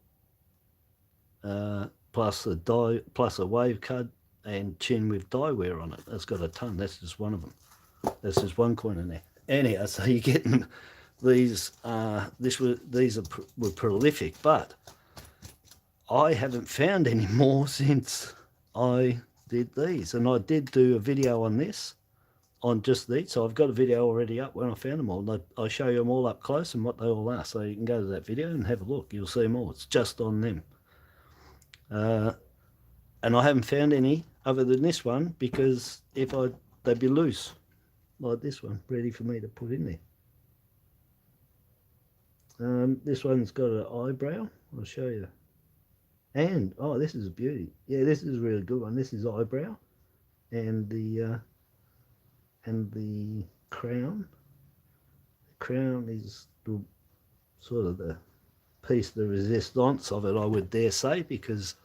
plus a wave cud, and chin with die wear on it. That's got a ton. That's just one of them. That's just one coin in there. Anyhow, so you're getting these. These were prolific, but I haven't found any more since I did these, and I did do a video on this, on just these. So I've got a video already up when I found them all. And I'll show you them all up close and what they all are. So you can go to that video and have a look. You'll see them all. It's just on them. And I haven't found any other than this one, because they'd be loose, like this one, ready for me to put in there. This one's got an eyebrow. I'll show you. And, oh, this is a beauty. Yeah, this is a really good one. This is eyebrow. And the crown. The crown is the sort of the piece de resistance of it, I would dare say, because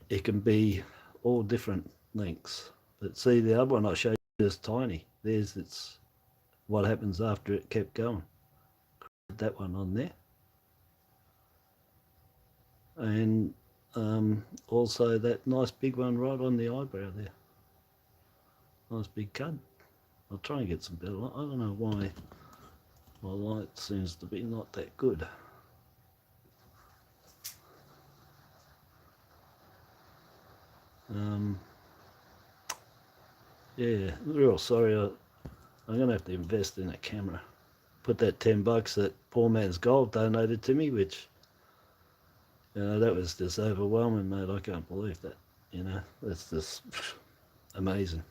it can be all different lengths. But see, the other one I showed you is tiny. It's what happens after it kept going. That one on there. And also that nice big one right on the eyebrow there. Nice big cud. I'll try and get some better light. I don't know why my light seems to be not that good. Yeah, real sorry. I'm going to have to invest in a camera. Put that $10 that Poor Man's Gold donated to me, which, you know, that was just overwhelming, mate. I can't believe that. You know, that's just amazing.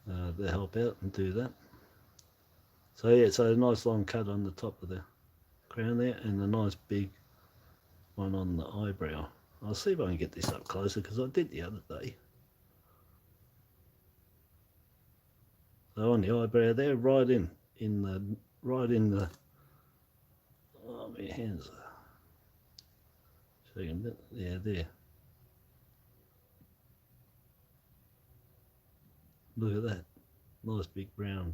To help out and do that. So yeah, so a nice long cut on the top of the crown there, and a nice big one on the eyebrow. I'll see if I can get this up closer, because I did the other day. So on the eyebrow there, right in the, oh, my hands are shaking a bit. Yeah, there. Look at that, nice big brown.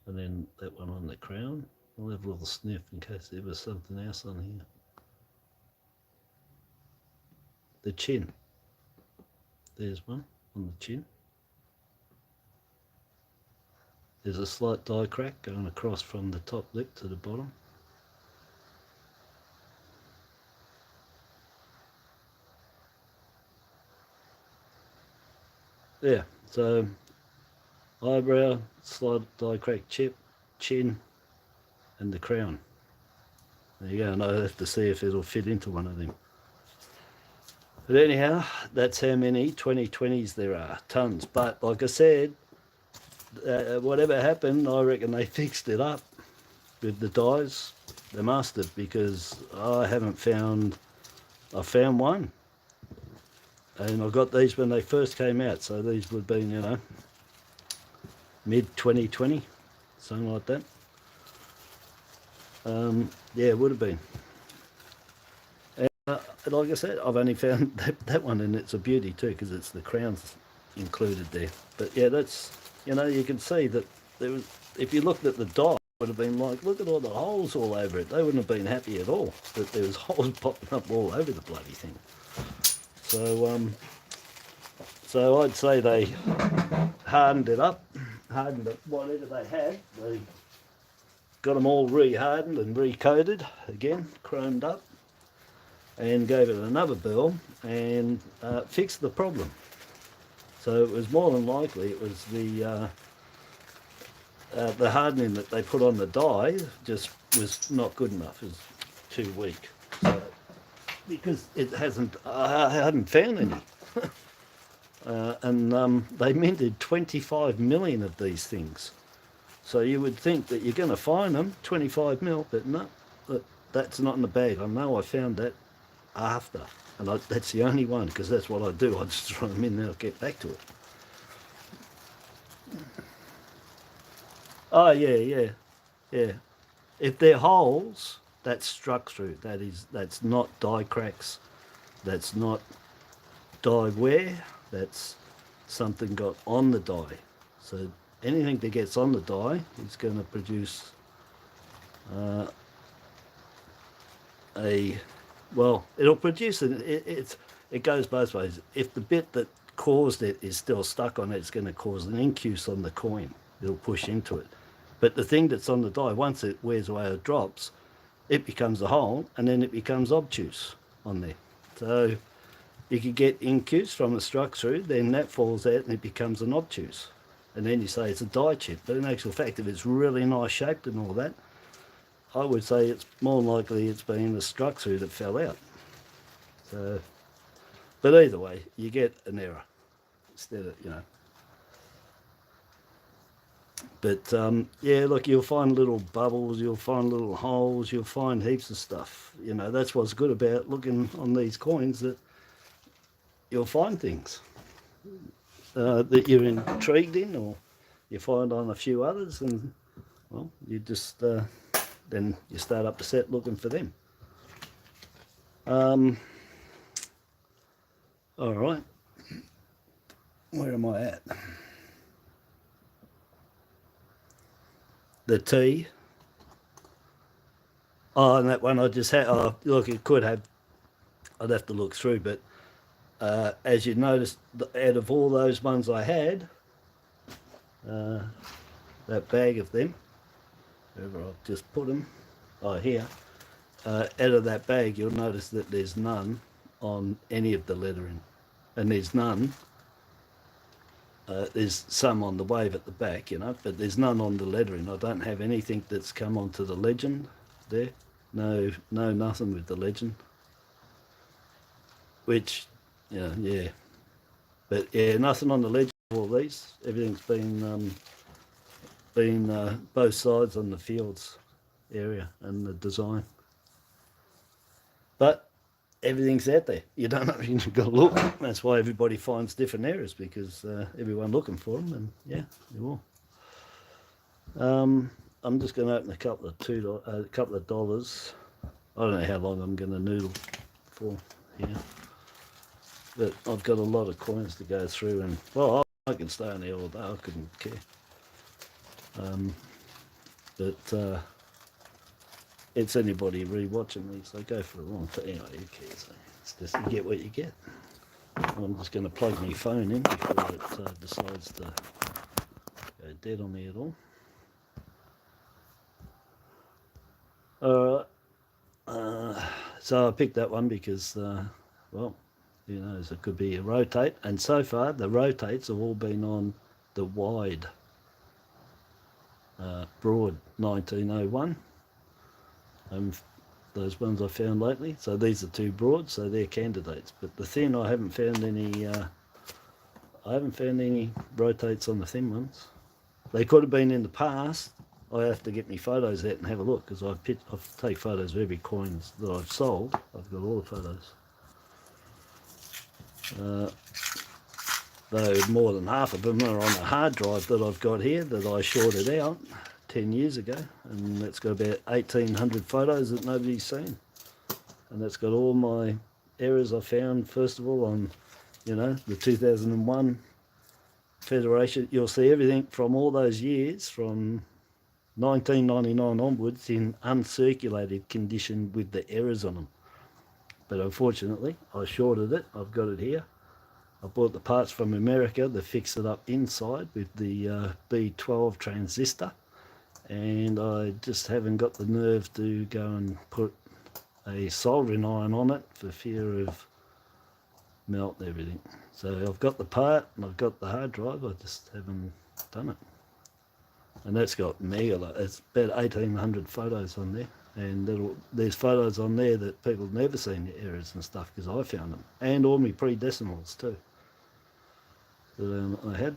And then that one on the crown. I'll have a little sniff in case there was something else on here. The chin. There's one on the chin. There's a slight die crack going across from the top lip to the bottom. Yeah, so eyebrow, slight die crack chip, chin, and the crown. There you go, and I have to see if it'll fit into one of them. But anyhow, that's how many 2020s there are, tons. But like I said, whatever happened, I reckon they fixed it up with the dies. They must have, because I haven't found. I found one, and I got these when they first came out. So these would have been, you know, mid 2020, something like that. Yeah, it would have been. Like I said, I've only found that one, and it's a beauty too, because it's the crowns included there. But yeah, that's, you know, you can see that there was, if you looked at the die, it would have been like, look at all the holes all over it. They wouldn't have been happy at all that there was holes popping up all over the bloody thing. So I'd say they hardened it up, hardened it, whatever they had. They got them all re-hardened and recoated again, chromed up, and gave it another burl and fixed the problem. So it was more than likely it was the hardening that they put on the die just was not good enough. It was too weak. So, because it hasn't, I hadn't found any. And they minted 25 million of these things. So you would think that you're going to find them, 25 mil, but no, that's not in the bag. I know I found that after, and that's the only one, because that's what I do. I just throw them in there, I'll get back to it. Oh yeah. If they're holes, that's struck through. That's not die cracks. That's not die wear. That's something got on the die. So anything that gets on the die is going to produce it'll produce it goes both ways. If the bit that caused it is still stuck on it, it's going to cause an incuse on the coin. It'll push into it. But the thing that's on the die, once it wears away or drops, it becomes a hole, and then it becomes obtuse on there. So you could get incuse from the struck through, then that falls out and it becomes an obtuse. And then you say it's a die chip. But in actual fact, if it's really nice shaped and all that, I would say it's more likely it's been the struck through that fell out. So, but either way, you get an error instead of, you know. But yeah, look, you'll find little bubbles, you'll find little holes, you'll find heaps of stuff. You know, that's what's good about looking on these coins, that you'll find things that you're intrigued in, or you find on a few others, and well, you just then you start up the set looking for them. All right, where am I at? The T. Oh, and that one I just had. Oh, look, it could have. I'd have to look through, but as you noticed, out of all those ones I had, that bag of them, wherever I've just put them, here, out of that bag, you'll notice that there's none on any of the lettering, and there's none. There's some on the wave at the back, you know, but there's none on the lettering. I don't have anything that's come onto the legend there. No, nothing with the legend. Which, yeah. But yeah, nothing on the legend of all these. Everything's been both sides on the fields area and the design. But everything's out there. You don't know, you've got to look. That's why everybody finds different areas, because everyone looking for them, and yeah, you will. I'm just going to open a couple of dollars. I don't know how long I'm going to noodle for here, but I've got a lot of coins to go through, and well, I can stay on there all day. I couldn't care. But it's anybody re-watching these, they go for a long time. Anyway, who cares? It's just you get what you get. I'm just going to plug my phone in before it decides to go dead on me at all. All right. So I picked that one because, well, who knows, it could be a rotate. And so far, the rotates have all been on the wide broad 1901. Those ones I found lately. So these are two broads, so they're candidates. But the thin, I haven't found any. I haven't found any rotates on the thin ones. They could have been in the past. I have to get my photos out and have a look because I take photos of every coins that I've sold. I've got all the photos. Though more than half of them are on a hard drive that I've got here that I shorted out 10 years ago, and that's got about 1,800 photos that nobody's seen, and that's got all my errors I found. First of all, on the 2001 Federation, you'll see everything from all those years from 1999 onwards in uncirculated condition with the errors on them. But unfortunately, I shorted it. I've got it here. I bought the parts from America to fix it up inside with the B12 transistor, and I just haven't got the nerve to go and put a soldering iron on it for fear of melt and everything. So I've got the part and I've got the hard drive, I just haven't done it. And that's got mega, it's about 1,800 photos on there, and there's photos on there that people have never seen the errors and stuff because I found them, and all my pre-decimals too that I had.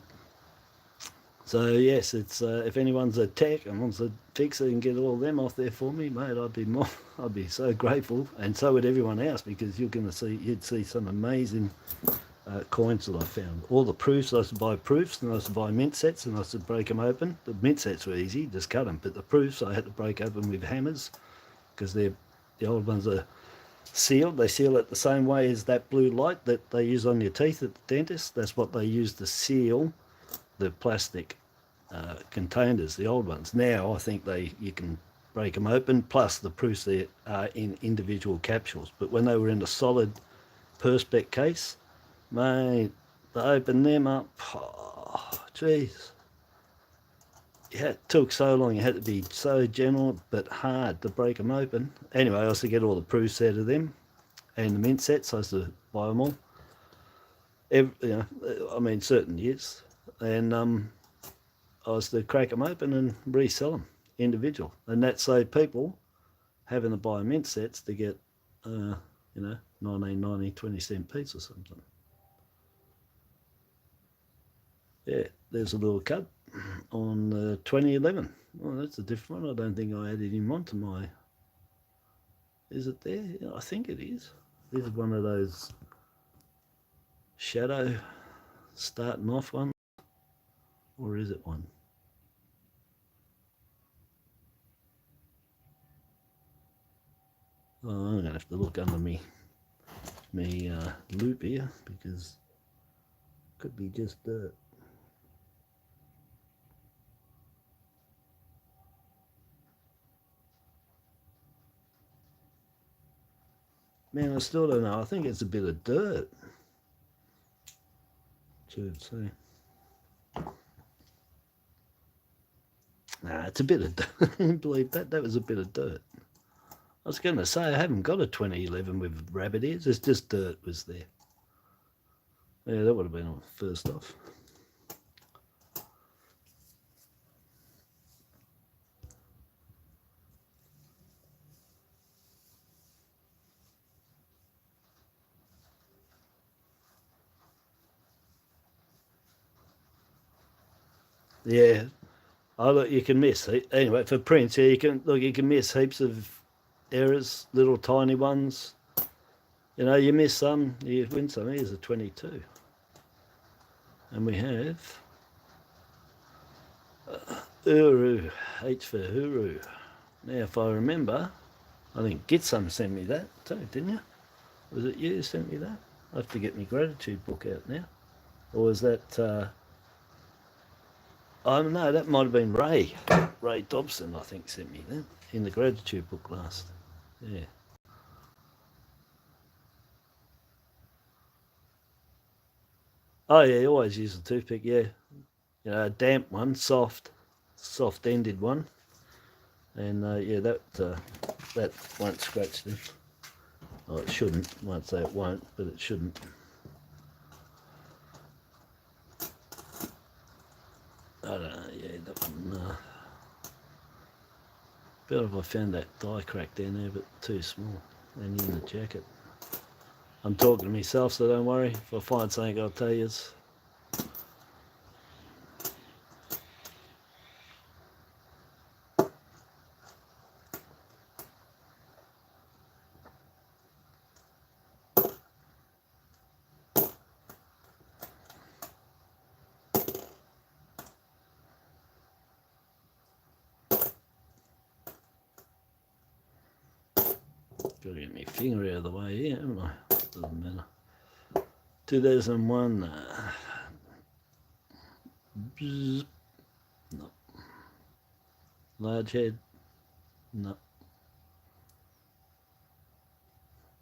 So yes, it's if anyone's a tech and wants to fix it and get all them off there for me, mate, I'd be so grateful, and so would everyone else, because you'd see some amazing coins that I found. All the proofs, I used to buy proofs, and I used to buy mint sets, and I used to break them open. The mint sets were easy, just cut them, but the proofs I had to break open with hammers because the old ones are sealed. They seal it the same way as that blue light that they use on your teeth at the dentist. That's what they use to seal the plastic containers, the old ones. Now I think you can break them open, plus the proofs there are in individual capsules. But when they were in a solid Perspex case, mate, they opened them up, jeez. It took so long. You had to be so gentle but hard to break them open. Anyway, I used to get all the proofs out of them, and the mint sets, I used to buy them all. Certain years. And I was to crack them open and resell them individual. And that saved people having to buy mint sets to get, 19.90, 20-cent piece or something. Yeah, there's a little cut on 2011. Well, that's a different one. I don't think I added him onto my... Is it there? Yeah, I think it is. This is one of those shadow starting off ones. Or is it one? Oh, I'm going to have to look under me loop here, because it could be just dirt. Man, I still don't know. I think it's a bit of dirt. Should say. Nah, it's a bit of dirt. Believe that. That was a bit of dirt. I was going to say, I haven't got a 2011 with rabbit ears. It's just dirt was there. Yeah, that would have been first off. Yeah. Oh, look, you can miss. Anyway, for prints, yeah, you can miss heaps of errors, little tiny ones. You miss some, you win some. Here's a 22. And we have Uru, H for Uru. Now, if I remember, I think Gitsum sent me that too, didn't you? Was it you who sent me that? I have to get my gratitude book out now. Or was that... Oh, no, that might have been Ray. Ray Dobson, I think, sent me that in the gratitude book last. Yeah. Oh, yeah, you always use a toothpick, yeah. A damp one, soft-ended one. And, yeah, that that won't scratch them. Oh, it shouldn't. I won't say it won't, but it shouldn't. I don't know, yeah, that one. Better if I found that die crack down there, but too small. And in the jacket. I'm talking to myself, so don't worry. If I find something, I'll tell you. Gotta get my finger out of the way here, haven't I? Doesn't matter. 2001. No. Large head. No.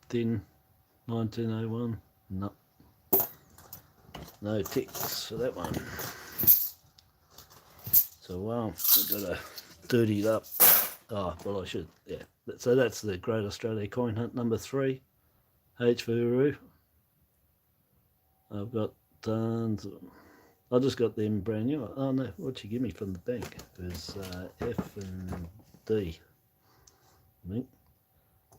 Thin. 1901. No. No ticks for that one. So, we've got to dirty it up. Oh, well, I should, yeah. So that's the Great Australia Coin Hunt number 3. H. Vuru. I've got tons of them. I just got them brand new. Oh no, what'd you give me from the bank? It was F and D, I think.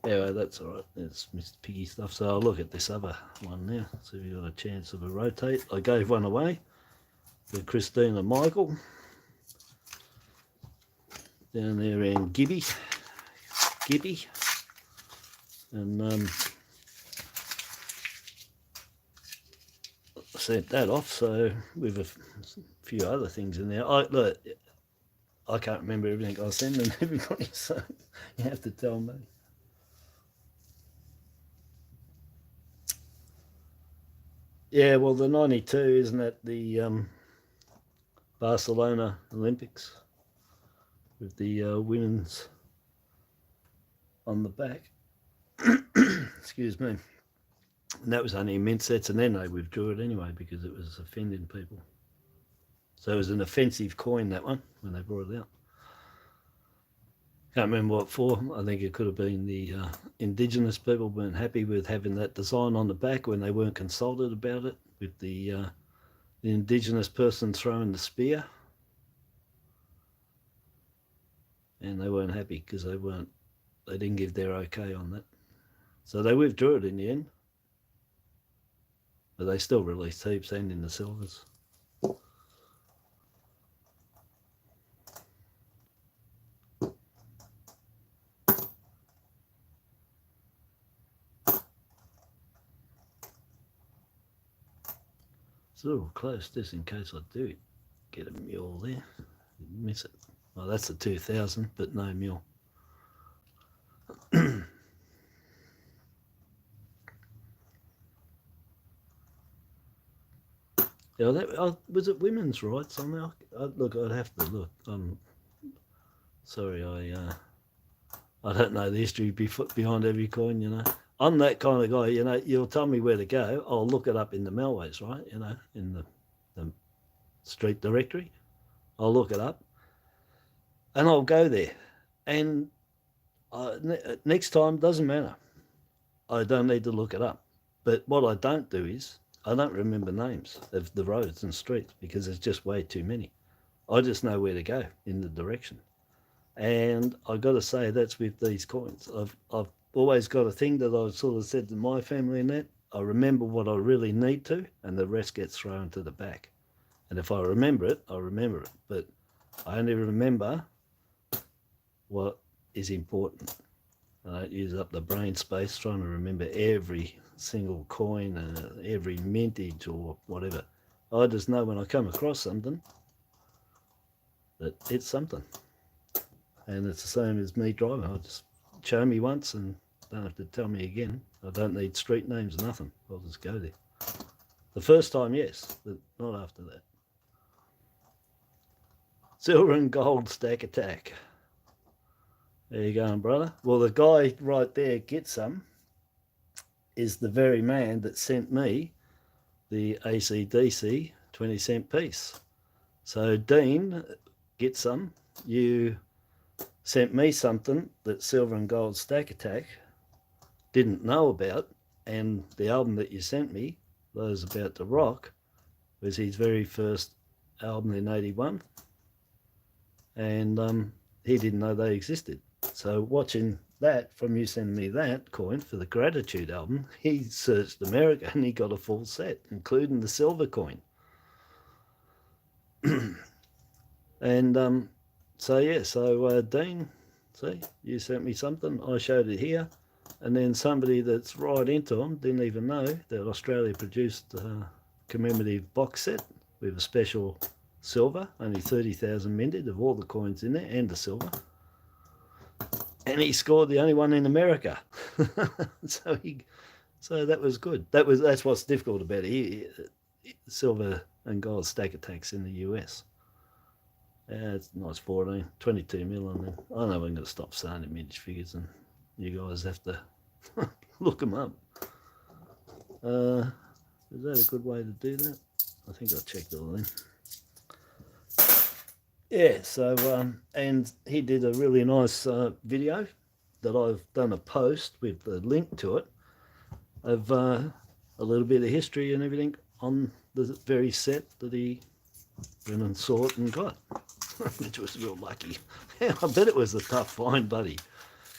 Anyway, that's alright. It's Mr. Piggy stuff. So I'll look at this other one now. See if you've got a chance of a rotate. I gave one away to Christine and Michael down there in Gibby. And sent that off, so with a few other things in there. Look, I can't remember everything I send them everybody, so you have to tell me. Yeah, well, the 92, isn't that the Barcelona Olympics with the women's on the back? Excuse me. And that was only in mint sets, and then they withdrew it anyway because it was offending people. So it was an offensive coin, that one, when they brought it out. Can't remember what for. I think it could have been the Indigenous people weren't happy with having that design on the back when they weren't consulted about it, with the Indigenous person throwing the spear. And they weren't happy because they didn't give their okay on that. So they withdrew it in the end. But they still released heaps and in the silvers. It's a little close, just in case I do get a mule there. Miss it. Well, that's a 2000, but no mule. Yeah, was it women's rights on there? Look, I'd have to look. I'm sorry, I don't know the history behind every coin, you know. I'm that kind of guy, you know. You'll tell me where to go. I'll look it up in the Melways, right? You know, in the street directory. I'll look it up, and I'll go there. And next time, doesn't matter. I don't need to look it up. But what I don't do is, I don't remember names of the roads and streets because there's just way too many. I just know where to go in the direction. And I've got to say, that's with these coins. I've always got a thing that I've sort of said to my family and that. I remember what I really need to, and the rest gets thrown to the back. And if I remember it, I remember it. But I only remember what is important. I don't use up the brain space trying to remember every single coin and every mintage or whatever. I just know when I come across something that it's something. And it's the same as me driving. I just show me once and don't have to tell me again. I don't need street names, nothing. I'll just go there. The first time, yes, but not after that. Silver and gold stack attack. There you go, brother. Well, the guy right there, Get Some, is the very man that sent me the AC/DC 20-cent piece. So, Dean, Get Some, you sent me something that Silver and Gold Stack Attack didn't know about, and the album that you sent me, Those About to Rock, was his very first album in '81, and he didn't know they existed. So watching that from you sending me that coin for the Gratitude album, he searched America and he got a full set, including the silver coin. And so yeah, so Dean, see, you sent me something, I showed it here, and then somebody that's right into them didn't even know that Australia produced a commemorative box set with a special silver, only 30,000 minted of all the coins in there and the silver. And he scored the only one in America. So that was good. That's what's difficult about it. Silver and Gold Stack Attacks in the US. It's nice 22 mil on them. I know I'm going to stop saying the mintage figures, and you guys have to look them up. Is that a good way to do that? I think I checked all of them. Yeah, so, and he did a really nice video that I've done a post with the link to it of a little bit of history and everything on the very set that he went and saw it and got, which was real lucky. I bet it was a tough find, buddy.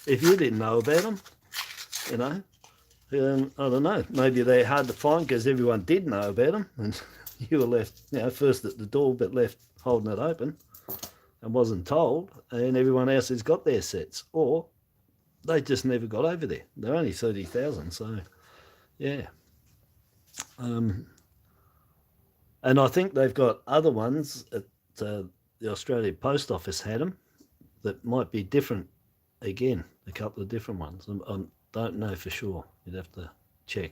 If you didn't know about them, you know, I don't know, maybe they're hard to find because everyone did know about them, and you were left, you know, first at the door but left holding it open and wasn't told, and everyone else has got their sets, or they just never got over there. They're only 30,000, so yeah. And I think they've got other ones at the Australia Post Office had them that might be different again, a couple of different ones. I don't know for sure. You'd have to check.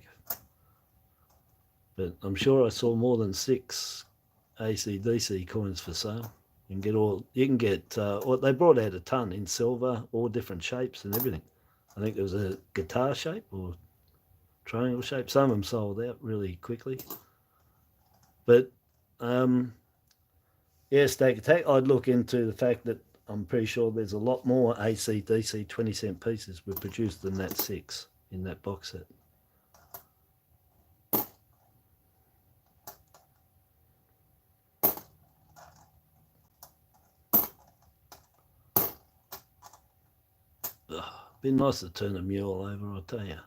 But I'm sure I saw more than 6 AC/DC coins for sale. You can get they brought out a ton in silver, all different shapes and everything. I think there was a guitar shape or triangle shape. Some of them sold out really quickly. But yeah, Stack Attack, I'd look into the fact that I'm pretty sure there's a lot more AC/DC 20-cent pieces were produced than that 6 in that box set. Been nice to turn a mule over, I'll tell you.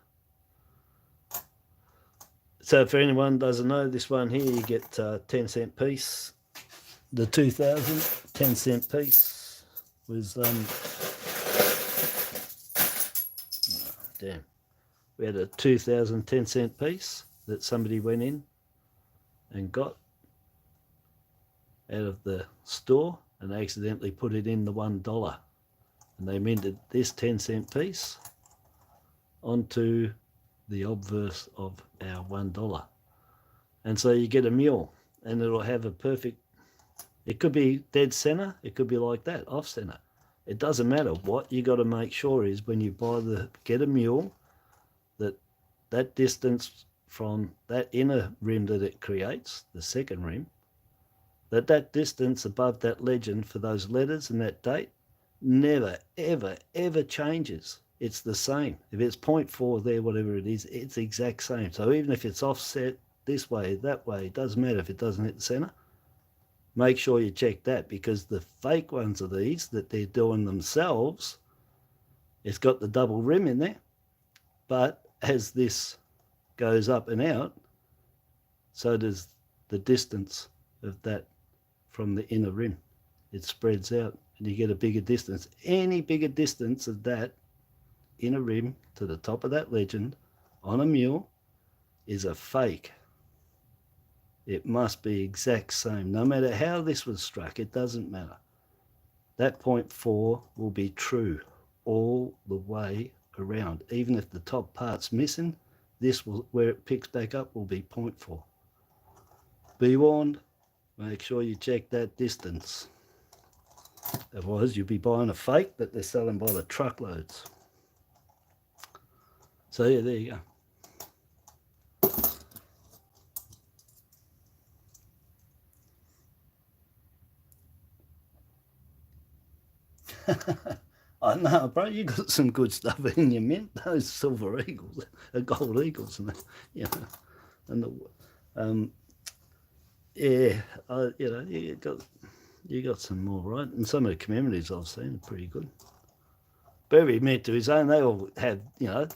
So for anyone doesn't know, this one here, you get 10-cent piece. The 2000 10-cent piece was damn. We had a 2000 10-cent piece that somebody went in and got out of the store and accidentally put it in the $1. And they minted this 10-cent piece onto the obverse of our $1. And so you get a mule, and it'll have a perfect, it could be dead center, it could be like that, off center. It doesn't matter. What you got to make sure is when you get a mule, that distance from that inner rim that it creates, the second rim, that distance above that legend for those letters and that date never, ever, ever changes. It's the same. If it's 0.4 there, whatever it is, it's the exact same. So even if it's offset this way, that way, it doesn't matter if it doesn't hit the center. Make sure you check that, because the fake ones of these that they're doing themselves, it's got the double rim in there, but as this goes up and out, so does the distance of that from the inner rim. It spreads out and you get a bigger distance. Any bigger distance of that inner rim to the top of that legend on a mule is a fake. It must be exact same. No matter how this was struck, it doesn't matter. That 0.4 will be true all the way around. Even if the top part's missing, this will, where it picks back up, will be 0.4. Be warned, make sure you check that distance. Otherwise, you'll be buying a fake that they're selling by the truckloads. So yeah, there you go. I know, bro. You got some good stuff in your mint. Those silver eagles, gold eagles, and you know, and um, yeah, you got some more right, and some of the communities I've seen are pretty good. But every mint to his own. They all have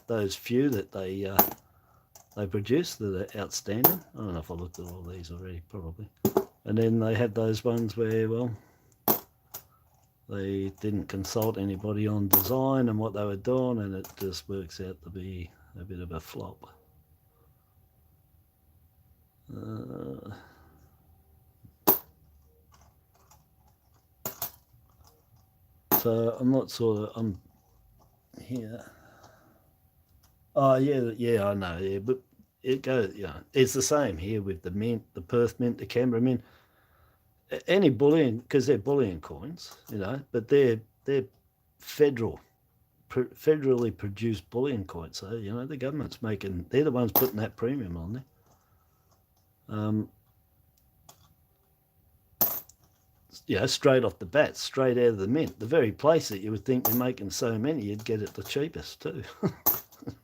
those few that they produce that are outstanding. I don't know if I looked at all these already, probably. And then they have those ones where, well, they didn't consult anybody on design and what they were doing, and it just works out to be a bit of a flop. So I'm not sort of I'm here. Oh yeah, I know. Yeah, but it goes. It's the same here with the mint, the Perth mint, the Canberra mint. Any bullion, because they're bullion coins, but they're federal, federally produced bullion coins. So the government's making. They're the ones putting that premium on there. Straight off the bat, straight out of the mint, the very place that you would think they're making so many, you'd get it the cheapest too.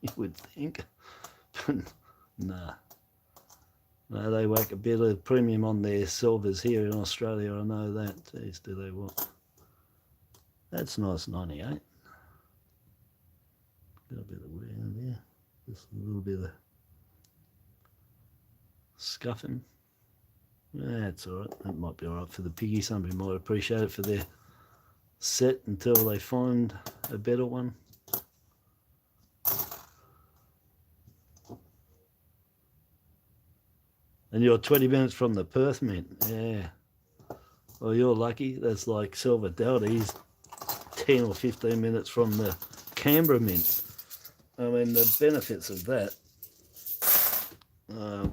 You would think, but nah. No, they whack a bit of premium on their silvers here in Australia. I know that. Jeez, do they what? That's nice, 98. Got a bit of wear there. Just a little bit of scuffing. That's all right. That might be all right for the piggy. Somebody might appreciate it for their set until they find a better one. And you're 20 minutes from the Perth mint. Yeah. Well, you're lucky. That's like Silver Delta. He's 10 or 15 minutes from the Canberra mint. I mean, the benefits of that,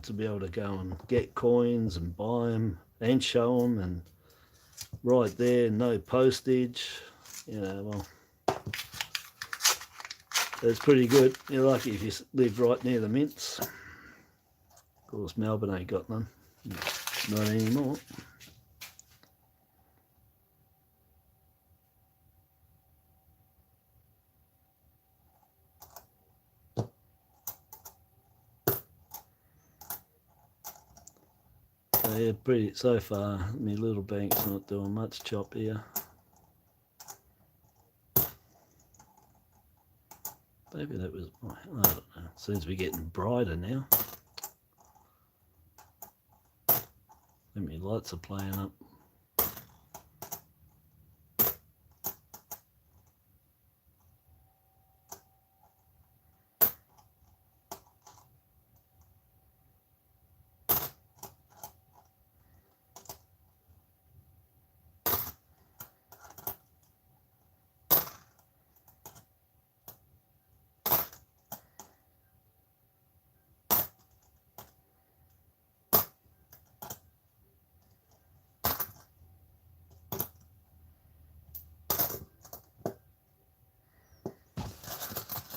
to be able to go and get coins and buy them and show them, and right there, no postage, well, that's pretty good. You're lucky if you live right near the mints. Of course, Melbourne ain't got none. Not anymore. So yeah, pretty so far. My little bank's not doing much chop here. Maybe that was, I don't know. Seems to be getting brighter now. And my lights are playing up.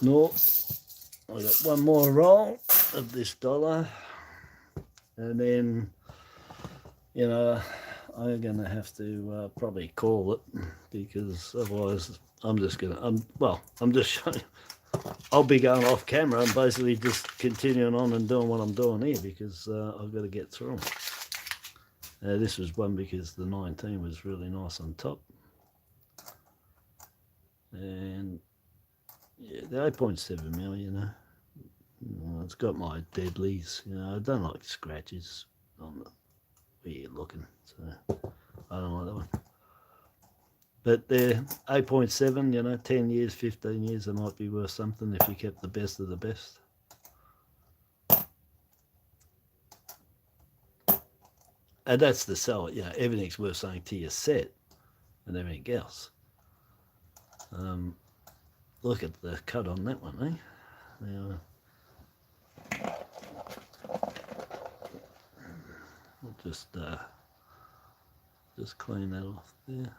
No, I got one more roll of this dollar, and then I'm gonna have to probably call it, because otherwise I'm just showing. I'll be going off camera and basically just continuing on and doing what I'm doing here, because I've got to get through them. This was one because the 19 was really nice on top, and yeah, the 8.7 mil, it's got my deadlies. I don't like scratches on the where you're looking, so I don't like that one. But they're 8.7, 10 years, 15 years, they might be worth something if you kept the best of the best. And that's the sell. Everything's worth something to your set and everything else. Look at the cut on that one, Now, I'll just clean that off there.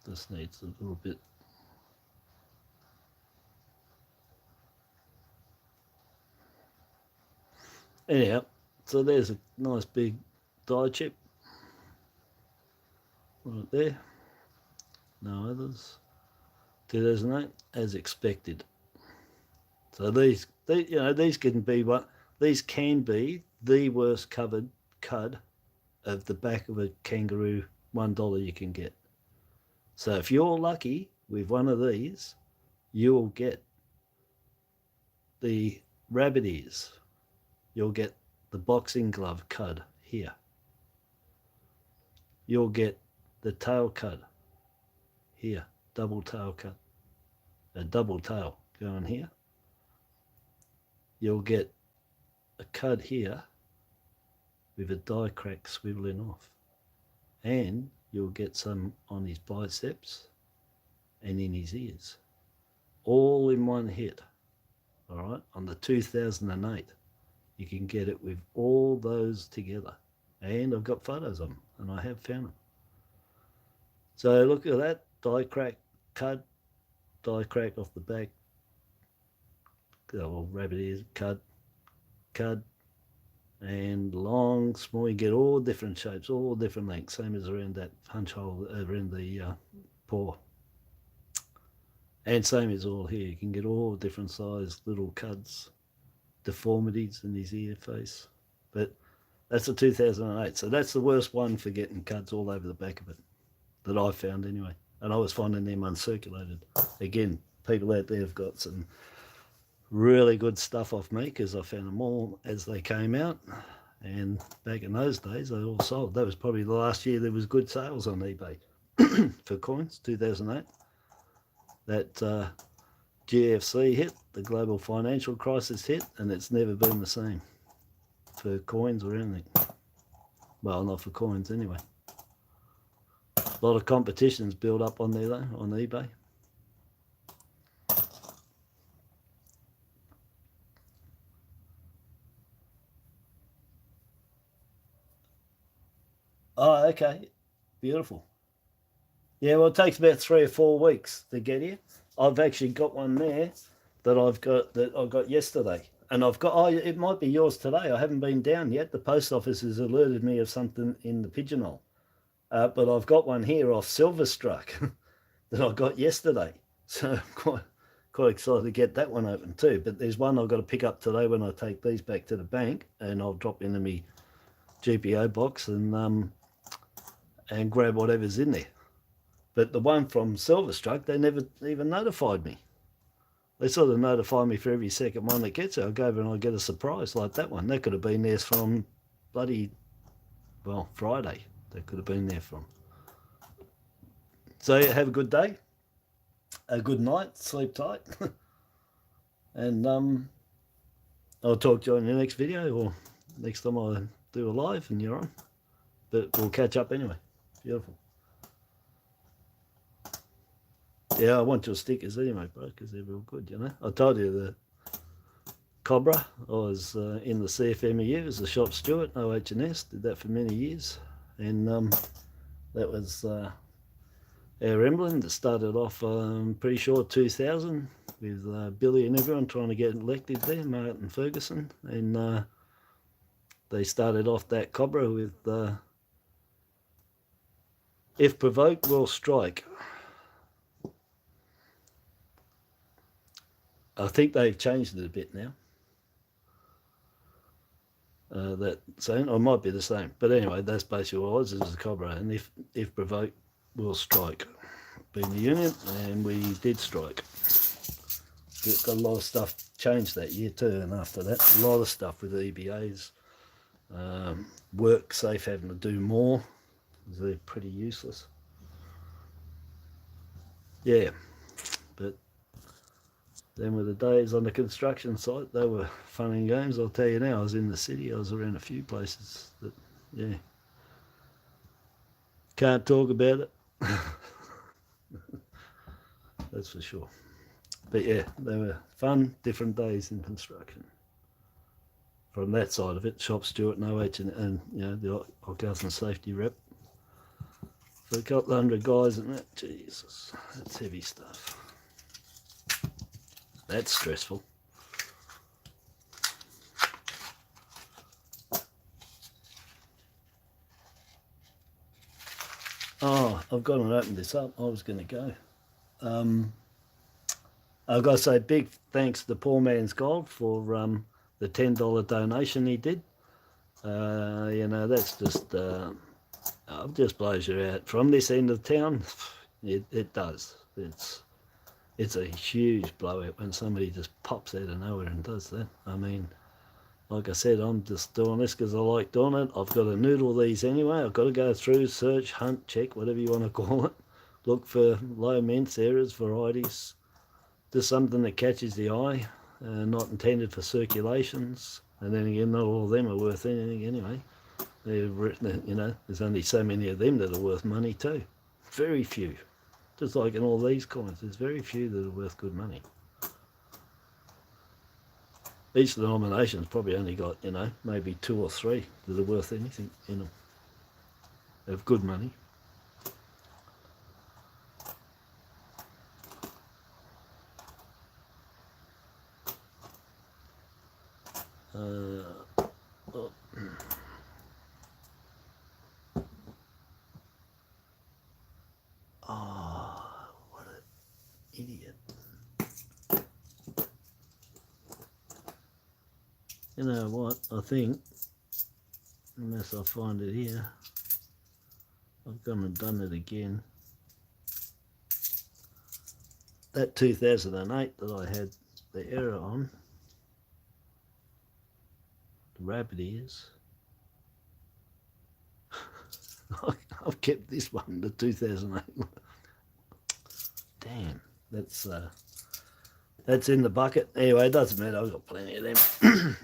This needs a little bit. Anyhow, so there's a nice big die chip right there. No others. 2008, as expected. So these these can be the worst covered cud of the back of a kangaroo $1 you can get. So if you're lucky with one of these, you'll get the rabbit ears. You'll get the boxing glove cud here. You'll get the tail cud here, double tail cud, a double tail going here. You'll get a cud here with a die crack swiveling off, and you'll get some on his biceps and in his ears, all in one hit. All right, on the 2008, you can get it with all those together, and I've got photos of them, and I have found them. So look at that, die crack cud, die crack off the back, rabbit ears, cud, and long, small. You get all different shapes, all different lengths, same as around that punch hole around the paw. And same as all here, you can get all different size little cuds, deformities in his ear face. But that's a 2008, so that's the worst one for getting cuds all over the back of it, that I found anyway. And I was finding them uncirculated. Again, people out there have got some really good stuff off me, because I found them all as they came out. And back in those days, they all sold. That was probably the last year there was good sales on eBay for coins, 2008. That GFC hit, the global financial crisis hit, and it's never been the same for coins or anything. Well, not for coins anyway. A lot of competitions built up on there though, on eBay. Oh, okay. Beautiful. Yeah, well, it takes about 3 or 4 weeks to get here. I've actually got one there that I got yesterday, and I've got. Oh, it might be yours today. I haven't been down yet. The post office has alerted me of something in the pigeonhole, but I've got one here off Silverstruck that I got yesterday. So I'm quite excited to get that one open too. But there's one I've got to pick up today when I take these back to the bank, and I'll drop into my GPO box and grab whatever's in there. But the one from Silverstruck, they never even notified me. They sort of notify me for every second one that gets there. I go over and I get a surprise like that one. That could have been there from bloody, well, Friday. That could have been there from. So have a good day, a good night, sleep tight, and I'll talk to you in the next video, or next time I do a live and you're on. But we'll catch up anyway. Beautiful. Yeah, I want your stickers anyway, bro, because they're real good, you know. I told you the Cobra, I was in the CFMEU as a shop steward, OH&S, did that for many years. And that was our emblem that started off, pretty sure, 2000, with Billy and everyone trying to get elected there, Martin Ferguson. And they started off that Cobra with, if provoked, we'll strike. I think they've changed it a bit now. That saying, or might be the same, but anyway, that's basically what it was. It was a Cobra, and if provoked, we'll strike. Being the union, and we did strike. We've got a lot of stuff changed that year too, and after that, a lot of stuff with the EBAs. Work safe having to do more. They're pretty useless. Yeah, but then with the days on the construction site, they were fun and games. I'll tell you now, I was in the city, I was around a few places that, yeah, can't talk about it. That's for sure. But yeah, they were fun, different days in construction. From that side of it, shop steward and OH and you know, the health and safety rep. For a couple of hundred guys and that, Jesus, that's heavy stuff. That's stressful. Oh, I've got to open this up. I was going to go. I've got to say big thanks to Poor Man's Gold for the $10 donation he did. You know, that's just just blows you out. From this end of town, it does. It's a huge blowout when somebody just pops out of nowhere and does that. I mean, like I said, I'm just doing this because I like doing it. I've got to noodle these anyway. I've got to go through, search, hunt, check, whatever you want to call it. Look for low mints, errors, varieties. Just something that catches the eye, not intended for circulations. And then again, not all of them are worth anything anyway. You know, there's only so many of them that are worth money too. Very few. Just like in all these coins, there's very few that are worth good money. Each denomination's probably only got, you know, maybe 2 or 3 that are worth anything in them. Of good money. Oh, what an idiot. You know what, I think, unless I find it here, I've gone and done it again. That 2008 that I had the error on, the rabbit ears, I've kept this one, the 2008 one. Damn, that's in the bucket. Anyway, it doesn't matter, I've got plenty of them.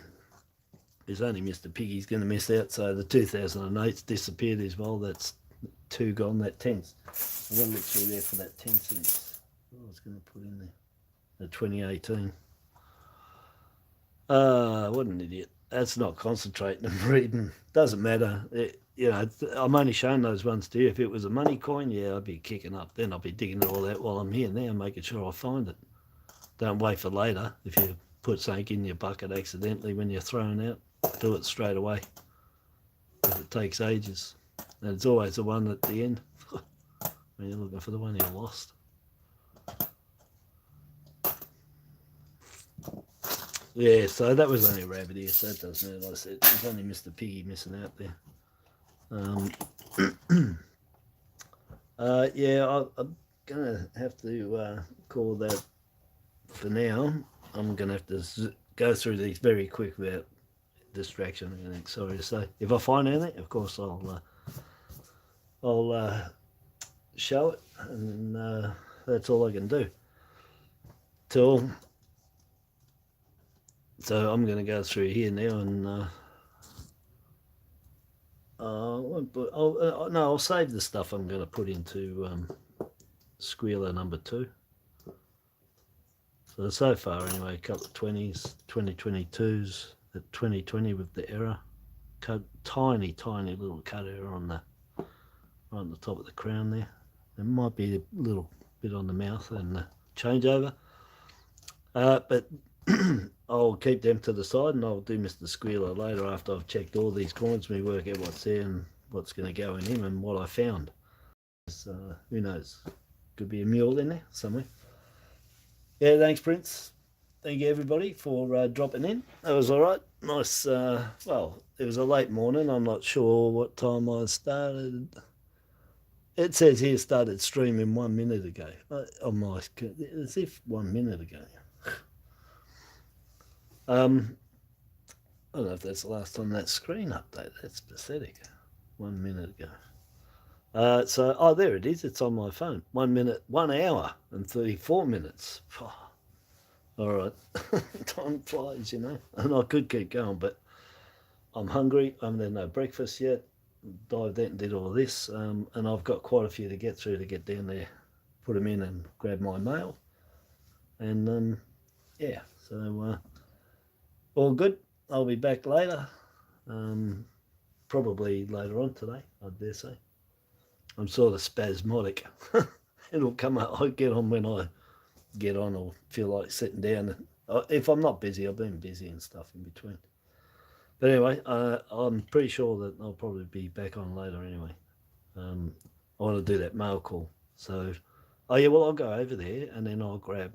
There's only Mr. Piggy's going to miss out, so the 2008's disappeared as well. That's 2 gone, that 10's. I'm going to look through there for that 10 cents. I was going to put in there. The 2018. What an idiot. That's not concentrating and reading. Doesn't matter. You know, I'm only showing those ones to you. If it was a money coin, yeah, I'd be kicking up. Then I'll be digging it all out while I'm here now, making sure I find it. Don't wait for later. If you put something in your bucket accidentally when you're throwing out, do it straight away. Because it takes ages. And it's always the one at the end when you're looking for the one you lost. Yeah, so that was only a rabbit ear, so that doesn't matter. Like I said, there's only Mr. Piggy missing out there. Yeah, I'm going to have to call that for now. I'm going to have to go through these very quick without distraction or anything, sorry to say. If I find anything, of course, I'll show it, and that's all I can do. So I'm going to go through here now and I'll save the stuff I'm going to put into squealer number 2. So far anyway, a couple of 20s, 2022s, the 2020 with the error, tiny little cut error on right on the top of the crown there. There might be a little bit on the mouth and the changeover, but I'll keep them to the side, and I'll do Mr. Squealer later after I've checked all these coins, me work out what's there and what's going to go in him and what I found. Who knows? Could be a mule in there somewhere. Yeah, thanks, Prince. Thank you, everybody, for dropping in. That was all right. Nice. Well, it was a late morning. I'm not sure what time I started. It says here started streaming 1 minute ago. As if 1 minute ago. I don't know if that's the last time that screen updated. That's pathetic. 1 minute ago. There it is. It's on my phone. 1 minute, 1 hour and 34 minutes. All right. Time flies, you know. And I could keep going, but I'm hungry. I haven't had no breakfast yet. Dived out and did all this. And I've got quite a few to get through to get down there, put them in and grab my mail. And yeah, so all good. I'll be back later. Probably later on today, I dare say. I'm sort of spasmodic. It'll come up. I get on when I get on or feel like sitting down. If I'm not busy, I've been busy and stuff in between. But anyway, I'm pretty sure that I'll probably be back on later anyway. I want to do that mail call. So, oh yeah, well, I'll go over there and then I'll grab,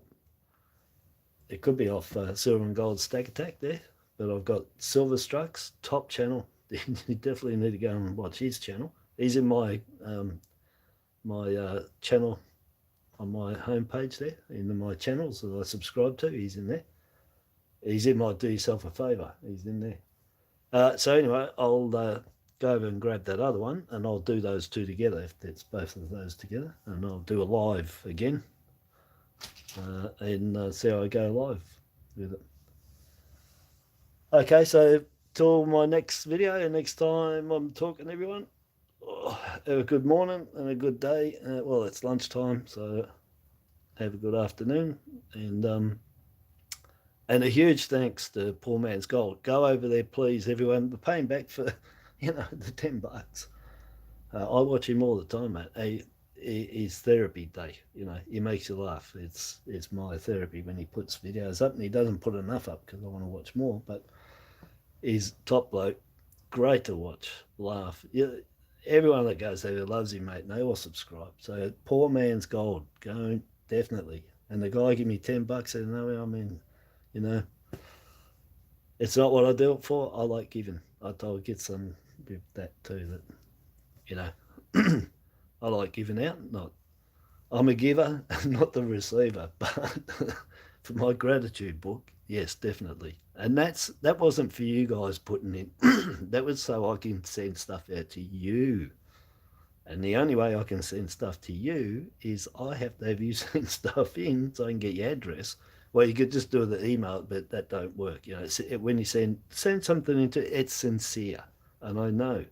it could be off Silver and Gold Stack Attack there, but I've got Silver Strucks, top channel. You definitely need to go and watch his channel. He's in my channel on my homepage there, in my channels that I subscribe to. He's in there. He's in my Do Yourself a Favour. He's in there. So anyway, I'll go over and grab that other one, and I'll do those two together if it's both of those together, and I'll do a live again and see how I go live with it. Okay, so till my next video and next time I'm talking to everyone, have a good morning and a good day. Well, it's lunchtime, so have a good afternoon, and a huge thanks to Poor Man's Gold. Go over there, please, everyone. We're paying back for, the $10. I watch him all the time, mate. His therapy day, he makes you laugh. It's my therapy when he puts videos up, and he doesn't put enough up because I want to watch more, but he's top bloke, great to watch, laugh. Everyone that goes there loves him, mate, and they all subscribe. So Poor Man's Gold, go definitely. And the guy gave me $10. I know, I mean, it's not what I do it for. I like giving. I thought I'd get some with that too. That I like giving out. I'm a giver, not the receiver. But for my gratitude book, yes, definitely. And that wasn't for you guys putting in. That was so I can send stuff out to you. And the only way I can send stuff to you is I have to have you send stuff in so I can get your address. Well, you could just do the email, but that don't work. When you send something into it's sincere, and I know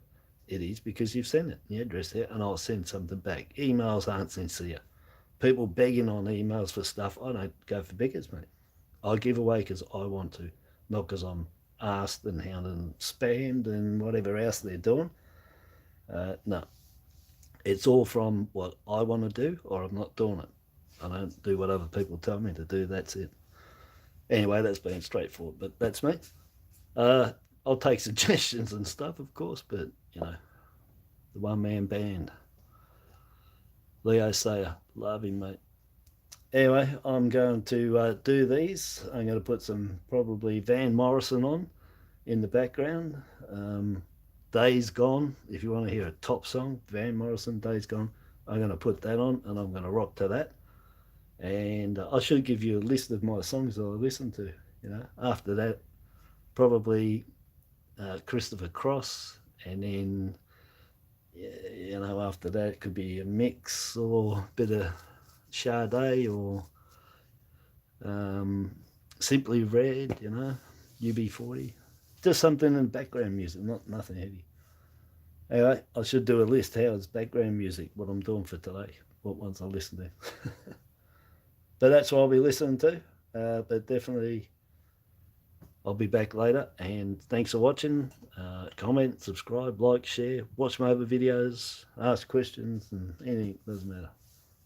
it is because you've sent it, the address there, and I'll send something back. Emails aren't sincere. People begging on emails for stuff, I don't go for beggars, mate. I give away because I want to, not because I'm asked and hounded and spammed and whatever else they're doing. No, it's all from what I want to do, or I'm not doing it. I don't do what other people tell me to do. That's it. Anyway, that's been straightforward, but that's me. I'll take suggestions and stuff, of course, but, the one-man band. Leo Sayer, love him, mate. Anyway, I'm going to do these. I'm going to put some probably Van Morrison on in the background. Days Gone, if you want to hear a top song, Van Morrison, Days Gone, I'm going to put that on and I'm going to rock to that. And I should give you a list of my songs that I listen to, After that, probably Christopher Cross, and then, after that it could be a mix or a bit of Sade or Simply Red, UB40. Just something in background music, nothing heavy. Anyway, I should do a list, Howard's background music, what I'm doing for today, what ones I listen to. But that's what I'll be listening to. But definitely, I'll be back later. And thanks for watching. Comment, subscribe, like, share, watch my other videos, ask questions, and anything, doesn't matter.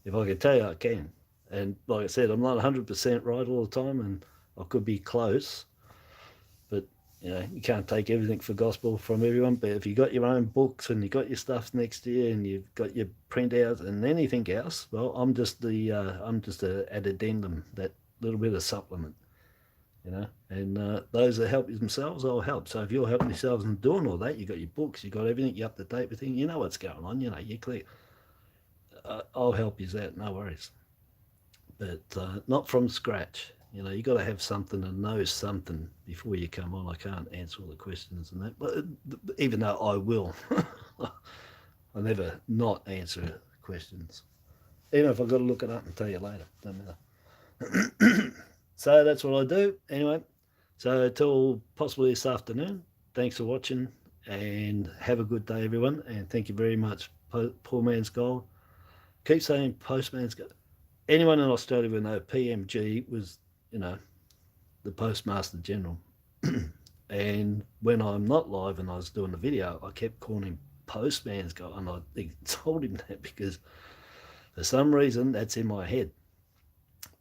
If I can tell you, I can. And like I said, I'm not 100% right all the time, and I could be close. But, you can't take everything for gospel from everyone. But if you got your own books and you got your stuff next to you and you've got your printouts and anything else, well, I'm just an addendum, that little bit of supplement, And those that help themselves, I'll help. So if you're helping yourselves and doing all that, you got your books, you got everything, you're up to date with things, you know what's going on, you're clear. I'll help you out, no worries. But not from scratch. You got to have something and know something before you come on. I can't answer all the questions and that, but even though I will, I never not answer questions. Even if I've got to look it up and tell you later, doesn't matter. So that's what I do. Anyway, so till possibly this afternoon, thanks for watching and have a good day, everyone. And thank you very much, Poor Man's Gold. Keep saying Postman's Gold. Anyone in Australia will know PMG was, the Postmaster General. And when I'm not live and I was doing the video, I kept calling him Postman's Gold, and I told him that because for some reason that's in my head.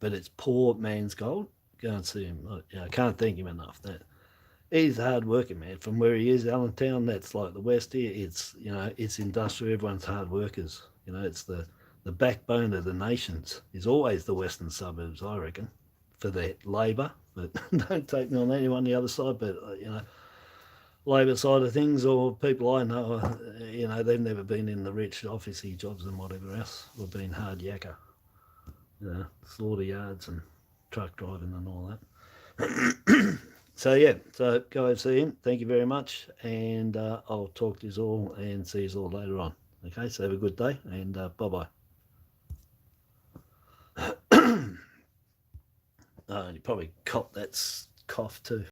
But it's Poor Man's Gold. Go and see him. I can't thank him enough. That he's a hard working man. From where he is, Allentown, that's like the West here. It's it's industrial. Everyone's hard workers. You know, it's the backbone of the nations is always the western suburbs, I reckon, for their labour. But don't take me on anyone the other side, but you know, Labor side of things, or people I know, you know, they've never been in the rich officey jobs and whatever else. We've been hard yakka, you know, slaughter yards and truck driving and all that. So yeah, so go over see him. Thank you very much, and I'll talk to you all and see you all later on. Okay, so have a good day, and bye-bye. You probably caught that cough too.